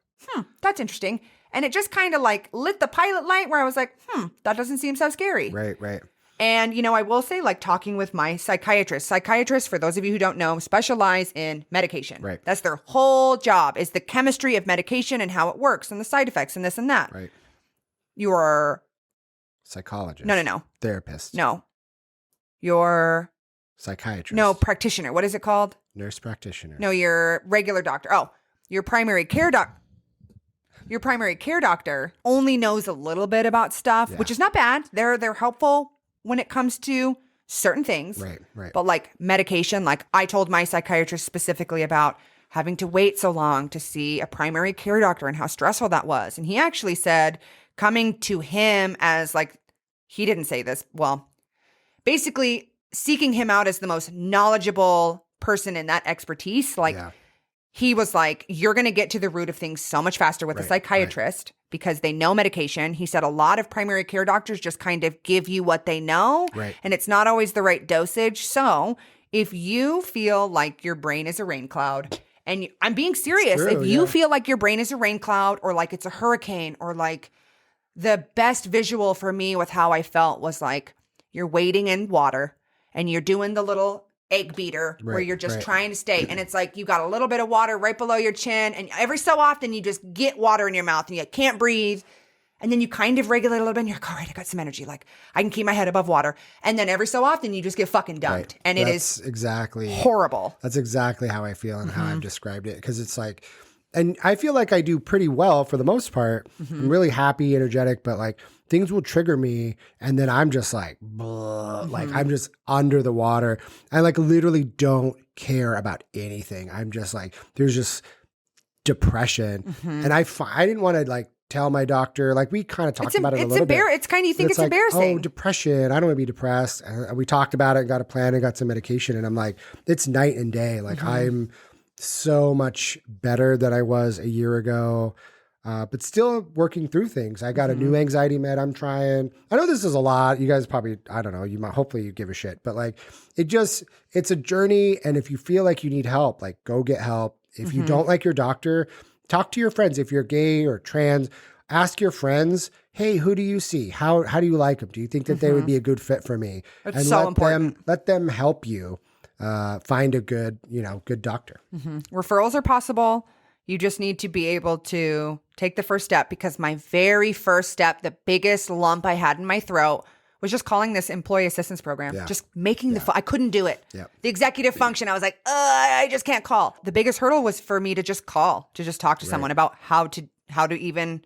[SPEAKER 2] that's interesting. And it just kind of lit the pilot light where I was like, that doesn't seem so scary.
[SPEAKER 1] Right.
[SPEAKER 2] And, I will say talking with my psychiatrist. Psychiatrists, for those of you who don't know, specialize in medication.
[SPEAKER 1] Right.
[SPEAKER 2] That's their whole job is the chemistry of medication and how it works and the side effects and this and that.
[SPEAKER 1] Right.
[SPEAKER 2] You're
[SPEAKER 1] psychologist.
[SPEAKER 2] No.
[SPEAKER 1] Therapist.
[SPEAKER 2] No. You're
[SPEAKER 1] psychiatrist.
[SPEAKER 2] No, practitioner. What is it called?
[SPEAKER 1] Nurse practitioner.
[SPEAKER 2] No, you're regular doctor. Oh, your primary care doctor. Your primary care doctor only knows a little bit about stuff, which is not bad. They're helpful when it comes to certain things.
[SPEAKER 1] Right.
[SPEAKER 2] But medication, I told my psychiatrist specifically about having to wait so long to see a primary care doctor and how stressful that was. And he actually said coming to him as he didn't say this. Well, basically seeking him out as the most knowledgeable person in that expertise. He was like, you're going to get to the root of things so much faster with a psychiatrist because they know medication. He said a lot of primary care doctors just kind of give you what they know.
[SPEAKER 1] Right.
[SPEAKER 2] And it's not always the right dosage. So if you feel like your brain is a rain cloud, and I'm being serious, if you feel like your brain is a rain cloud or it's a hurricane or the best visual for me with how I felt was you're wading in water and you're doing the little egg beater where you're just trying to stay. And it's you got a little bit of water right below your chin. And every so often you just get water in your mouth and you can't breathe. And then you kind of regulate a little bit and you're like, all right, I got some energy. I can keep my head above water. And then every so often you just get fucking dumped.
[SPEAKER 1] Right.
[SPEAKER 2] And
[SPEAKER 1] That's
[SPEAKER 2] it is
[SPEAKER 1] exactly
[SPEAKER 2] horrible.
[SPEAKER 1] That's exactly how I feel and how I've described it. Because it's and I feel like I do pretty well for the most part. I'm really happy, energetic, but like things will trigger me. And then I'm just like, like I'm just under the water. I like literally don't care about anything. I'm just like, there's just depression. And I didn't want to like tell my doctor, like we kind of talked about it a little bit.
[SPEAKER 2] It's kind of, you think it's
[SPEAKER 1] like,
[SPEAKER 2] embarrassing.
[SPEAKER 1] oh, depression. I don't want to be depressed. We talked about it, got a plan and got some medication. And I'm like, it's night and day. Like I'm so much better than I was a year ago. But still working through things. I got a new anxiety med I'm trying. I know this is a lot. You guys probably, I don't know, you might, hopefully you give a shit, but like, it's a journey. And if you feel like you need help, like go get help. If you don't like your doctor, talk to your friends. If you're gay or trans, ask your friends, hey, who do you see? How do you like them? Do you think that they would be a good fit for me?
[SPEAKER 2] It's
[SPEAKER 1] and
[SPEAKER 2] so important.
[SPEAKER 1] Let them help you find a good doctor.
[SPEAKER 2] Referrals are possible. You just need to be able to take the first step, because my very first step, the biggest lump I had in my throat, was just calling this employee assistance program, just making I couldn't do it. The executive function, I was like, I just can't call. The biggest hurdle was for me to just call, to just talk to someone about how to even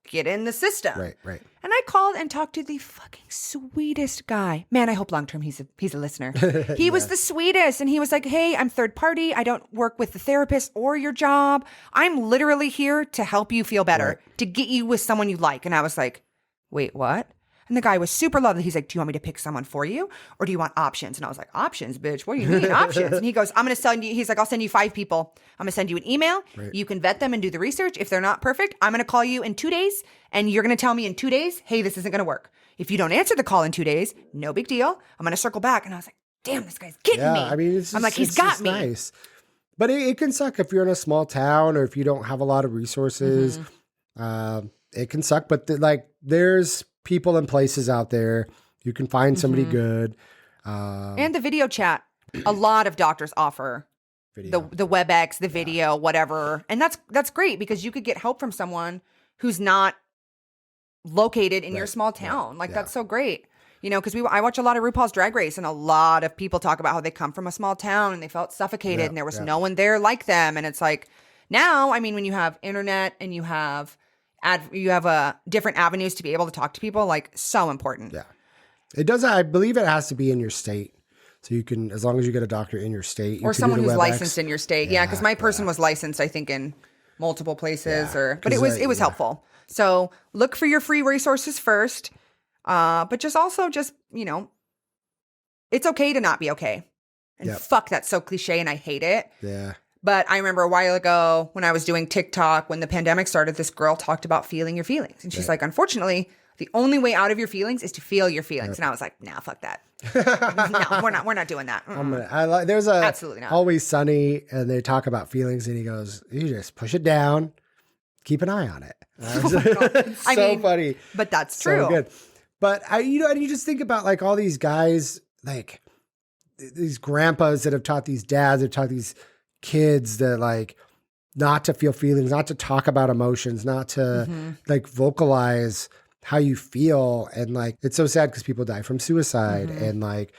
[SPEAKER 2] get in the system.
[SPEAKER 1] Right.
[SPEAKER 2] And I called and talked to the fucking sweetest guy. Man, I hope long-term he's a listener. He was the sweetest. And he was like, hey, I'm third party. I don't work with the therapist or your job. I'm literally here to help you feel better, to get you with someone you like. And I was like, wait, what? And the guy was super lovely. He's like, do you want me to pick someone for you? Or do you want options? And I was like, options, bitch? What do you mean options? And he goes, I'm going to send you, he's like, I'll send you 5 people. I'm going to send you an email. You can vet them and do the research. If they're not perfect, I'm going to call you in 2 days. And you're going to tell me in 2 days, hey, this isn't going to work. If you don't answer the call in 2 days, no big deal. I'm going to circle back. And I was like, damn, this guy's getting me.
[SPEAKER 1] I mean,
[SPEAKER 2] I'm like, he's got me.
[SPEAKER 1] Nice. But it can suck if you're in a small town or if you don't have a lot of resources. It can suck. But there's people and places out there. You can find somebody good.
[SPEAKER 2] And the video chat. A lot of doctors offer the WebEx, the video, whatever. And that's great, because you could get help from someone who's not located in your small town. That's so great. You know, because I watch a lot of RuPaul's Drag Race, and a lot of people talk about how they come from a small town and they felt suffocated and there was no one there like them. And it's like, now, I mean, when you have internet and you have different avenues to be able to talk to people, like, so important.
[SPEAKER 1] Yeah. It does. I believe it has to be in your state. So you can, as long as you get a doctor in your state.
[SPEAKER 2] Or someone who's licensed in your state. Yeah, because my person was licensed, I think, in multiple places. But it was helpful. So look for your free resources first. But just, you know, it's okay to not be okay. And fuck, that's so cliche and I hate it.
[SPEAKER 1] Yeah.
[SPEAKER 2] But I remember a while ago when I was doing TikTok, when the pandemic started, this girl talked about feeling your feelings. And she's like, unfortunately, the only way out of your feelings is to feel your feelings. And I was like, nah, fuck that. No, we're not doing that.
[SPEAKER 1] There's a
[SPEAKER 2] Absolutely not.
[SPEAKER 1] Always Sunny, and they talk about feelings, and he goes, you just push it down, keep an eye on it. It's so funny.
[SPEAKER 2] But that's true.
[SPEAKER 1] So good. But you just think about like all these guys, like these grandpas that have taught these dads, that taught these kids that like not to feel feelings, not to talk about emotions, not to like vocalize how you feel. And like, it's so sad because people die from suicide and like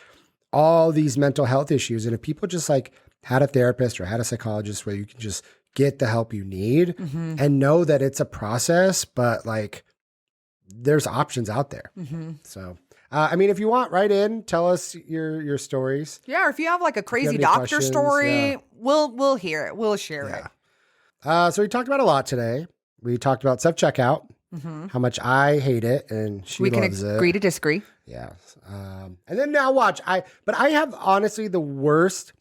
[SPEAKER 1] all these mental health issues. And if people just like had a therapist or had a psychologist where you can just get the help you need and know that it's a process, but like there's options out there. So, I mean, if you want, write in, tell us your stories.
[SPEAKER 2] Yeah. Or if you have like a crazy doctor story, we'll hear it. We'll share it.
[SPEAKER 1] So we talked about a lot today. We talked about self-checkout, how much I hate it, and she loves it.
[SPEAKER 2] We can agree to disagree.
[SPEAKER 1] Yeah. And then now watch. I have honestly the worst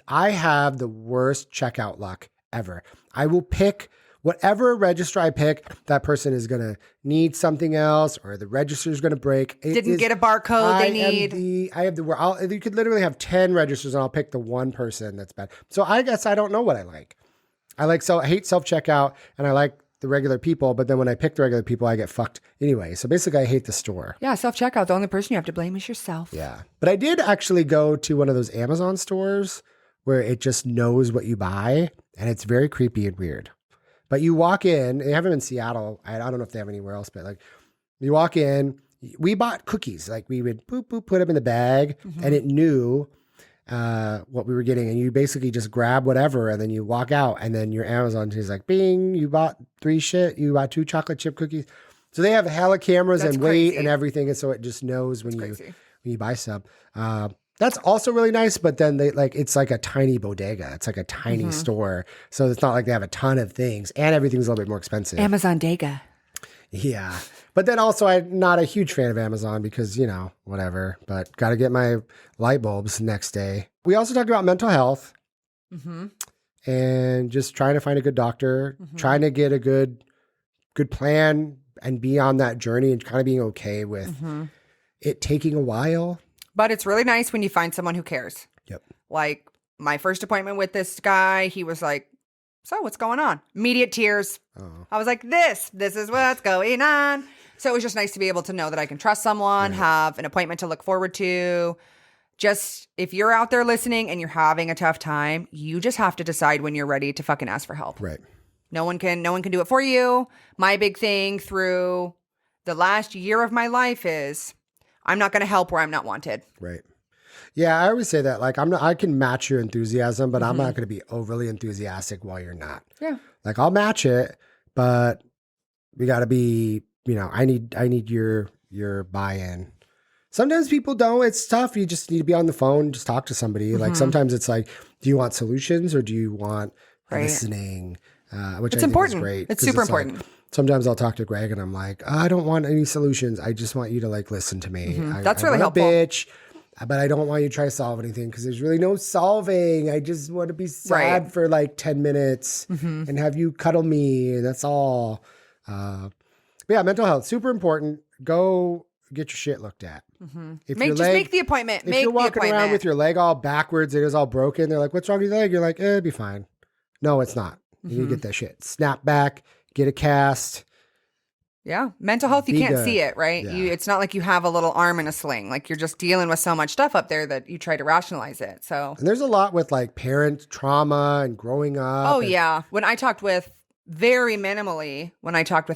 [SPEAKER 1] checkout luck ever. I will pick whatever register I pick, that person is going to need something else, or the register is going to break.
[SPEAKER 2] Didn't get a barcode they need.
[SPEAKER 1] You could literally have 10 registers and I'll pick the one person that's bad. So I guess I don't know what I like. I hate self-checkout and I like the regular people, but then when I pick the regular people, I get fucked anyway. So basically I hate the store.
[SPEAKER 2] Yeah, self-checkout, the only person you have to blame is yourself.
[SPEAKER 1] Yeah. But I did actually go to one of those Amazon stores where it just knows what you buy, and it's very creepy and weird. But you walk in, they have them in Seattle. I don't know if they have anywhere else, but like you walk in, we bought cookies. Like we would boop, boop, put them in the bag and it knew. what we were getting, and you basically just grab whatever and then you walk out, and then your Amazon is like, bing, you bought you bought 2 chocolate chip cookies. So they have hella cameras
[SPEAKER 2] That's
[SPEAKER 1] and weight
[SPEAKER 2] crazy.
[SPEAKER 1] and everything, and so it just knows when
[SPEAKER 2] Crazy.
[SPEAKER 1] you buy stuff. That's also really nice, but then it's like a tiny bodega. It's like a tiny store. So it's not like they have a ton of things, and everything's a little bit more expensive.
[SPEAKER 2] Amazon Dega.
[SPEAKER 1] Yeah. But then also I'm not a huge fan of Amazon because, whatever, but got to get my light bulbs next day. We also talked about mental health and just trying to find a good doctor, trying to get a good plan and be on that journey, and kind of being okay with it taking a while.
[SPEAKER 2] But it's really nice when you find someone who cares.
[SPEAKER 1] Yep.
[SPEAKER 2] Like my first appointment with this guy, he was like, so what's going on? Immediate tears.
[SPEAKER 1] Oh.
[SPEAKER 2] I was like, this is what's going on. So it was just nice to be able to know that I can trust someone, have an appointment to look forward to. Just if you're out there listening and you're having a tough time, you just have to decide when you're ready to fucking ask for help.
[SPEAKER 1] Right.
[SPEAKER 2] No one can do it for you. My big thing through the last year of my life is I'm not going to help where I'm not wanted.
[SPEAKER 1] Right. Yeah, I always say that. Like, I can match your enthusiasm, but I'm not going to be overly enthusiastic while you're not.
[SPEAKER 2] Yeah.
[SPEAKER 1] Like, I'll match it, but we got to be, I need your buy-in. Sometimes people don't. It's tough. You just need to be on the phone, just talk to somebody. Like, sometimes it's like, do you want solutions or do you want listening? Which
[SPEAKER 2] it's
[SPEAKER 1] I
[SPEAKER 2] important.
[SPEAKER 1] think is great.
[SPEAKER 2] It's super
[SPEAKER 1] like,
[SPEAKER 2] important.
[SPEAKER 1] sometimes I'll talk to Greg and I'm like, I don't want any solutions. I just want you to listen to me.
[SPEAKER 2] That's really helpful.
[SPEAKER 1] Bitch, but I don't want you to try to solve anything because there's really no solving. I just want to be sad for like 10 minutes and have you cuddle me. And that's all. But yeah, mental health, super important. Go get your shit looked at.
[SPEAKER 2] Make the appointment.
[SPEAKER 1] If you're walking around with your leg all backwards, it is all broken. They're like, what's wrong with your leg? You're like, it'll be fine. No, it's not. You need to get that shit. Snap back, get a cast.
[SPEAKER 2] Yeah. Mental health, you can't
[SPEAKER 1] good.
[SPEAKER 2] see it, right?
[SPEAKER 1] Yeah.
[SPEAKER 2] It's not like you have a little arm in a sling. Like you're just dealing with so much stuff up there that you try to rationalize it. So,
[SPEAKER 1] and there's a lot with like parent trauma and growing up.
[SPEAKER 2] oh, yeah. When I talked with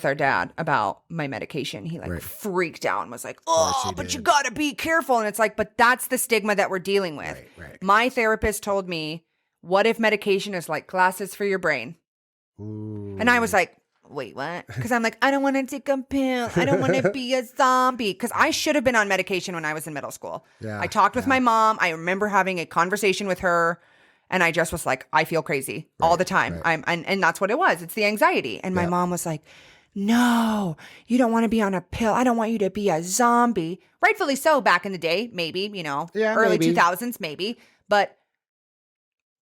[SPEAKER 2] our dad about my medication, he freaked out and was like, oh, but you got to be careful. And it's like, but that's the stigma that we're dealing with.
[SPEAKER 1] Right.
[SPEAKER 2] My therapist told me, what if medication is like glasses for your brain?
[SPEAKER 1] Ooh.
[SPEAKER 2] And I was like, wait, what? Because I'm like, I don't want to take a pill. I don't want to be a zombie. Because I should have been on medication when I was in middle school.
[SPEAKER 1] Yeah,
[SPEAKER 2] I talked with my mom. I remember having a conversation with her. And I just was like, I feel crazy all the time.
[SPEAKER 1] Right.
[SPEAKER 2] And that's what it was. It's the anxiety. And my mom was like, no, you don't want to be on a pill. I don't want you to be a zombie. Rightfully so back in the day, maybe, early
[SPEAKER 1] maybe.
[SPEAKER 2] 2000s, maybe. But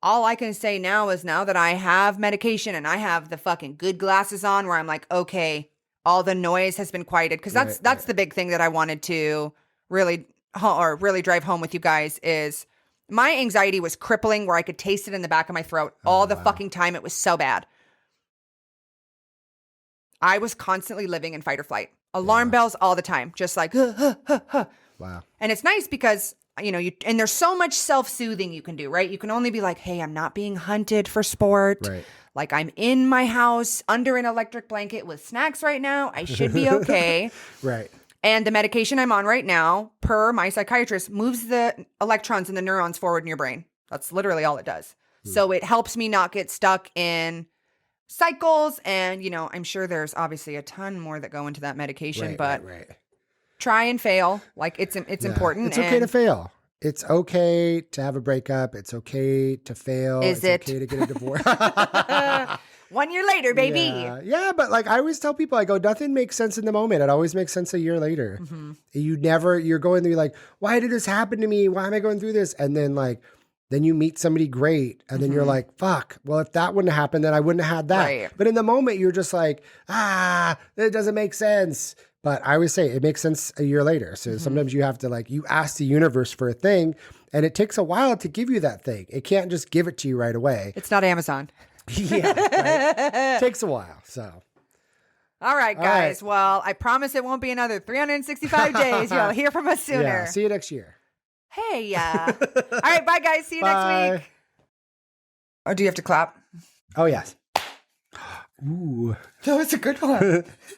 [SPEAKER 2] all I can say now is now that I have medication and I have the fucking good glasses on where I'm like, okay, all the noise has been quieted. Because that's the big thing that I wanted to really drive home with you guys is my anxiety was crippling where I could taste it in the back of my throat all the fucking time. It was so bad. I was constantly living in fight or flight. Alarm bells all the time. Just like,
[SPEAKER 1] Wow.
[SPEAKER 2] And it's nice because, and there's so much self-soothing you can do, right? You can only be like, hey, I'm not being hunted for sport.
[SPEAKER 1] Right.
[SPEAKER 2] Like I'm in my house under an electric blanket with snacks right now. I should be okay.
[SPEAKER 1] Right.
[SPEAKER 2] And the medication I'm on right now, per my psychiatrist, moves the electrons and the neurons forward in your brain. That's literally all it does. So it helps me not get stuck in cycles. And, I'm sure there's obviously a ton more that go into that medication, but try and fail. Like it's important.
[SPEAKER 1] It's okay to fail. It's okay to have a breakup. It's okay to fail.
[SPEAKER 2] It's
[SPEAKER 1] okay to get a divorce.
[SPEAKER 2] 1 year later, baby.
[SPEAKER 1] Yeah, but like I always tell people, I go, nothing makes sense in the moment. It always makes sense a year later. You're going through like, why did this happen to me? Why am I going through this? And then then you meet somebody great. And then you're like, fuck, well, if that wouldn't have happened, then I wouldn't have had that.
[SPEAKER 2] Right.
[SPEAKER 1] But in the moment, you're just like, it doesn't make sense. But I always say it makes sense a year later. So sometimes you have to you ask the universe for a thing and it takes a while to give you that thing. It can't just give it to you right away.
[SPEAKER 2] It's not Amazon.
[SPEAKER 1] Yeah, right? Takes a while. So,
[SPEAKER 2] all right, guys.
[SPEAKER 1] All right.
[SPEAKER 2] Well, I promise it won't be another 365 days. You'll hear from us sooner.
[SPEAKER 1] Yeah, see you next year.
[SPEAKER 2] Hey, all right, bye, guys. See you next week. Oh, do you have to clap?
[SPEAKER 1] Oh, yes. Ooh.
[SPEAKER 2] That was a good one.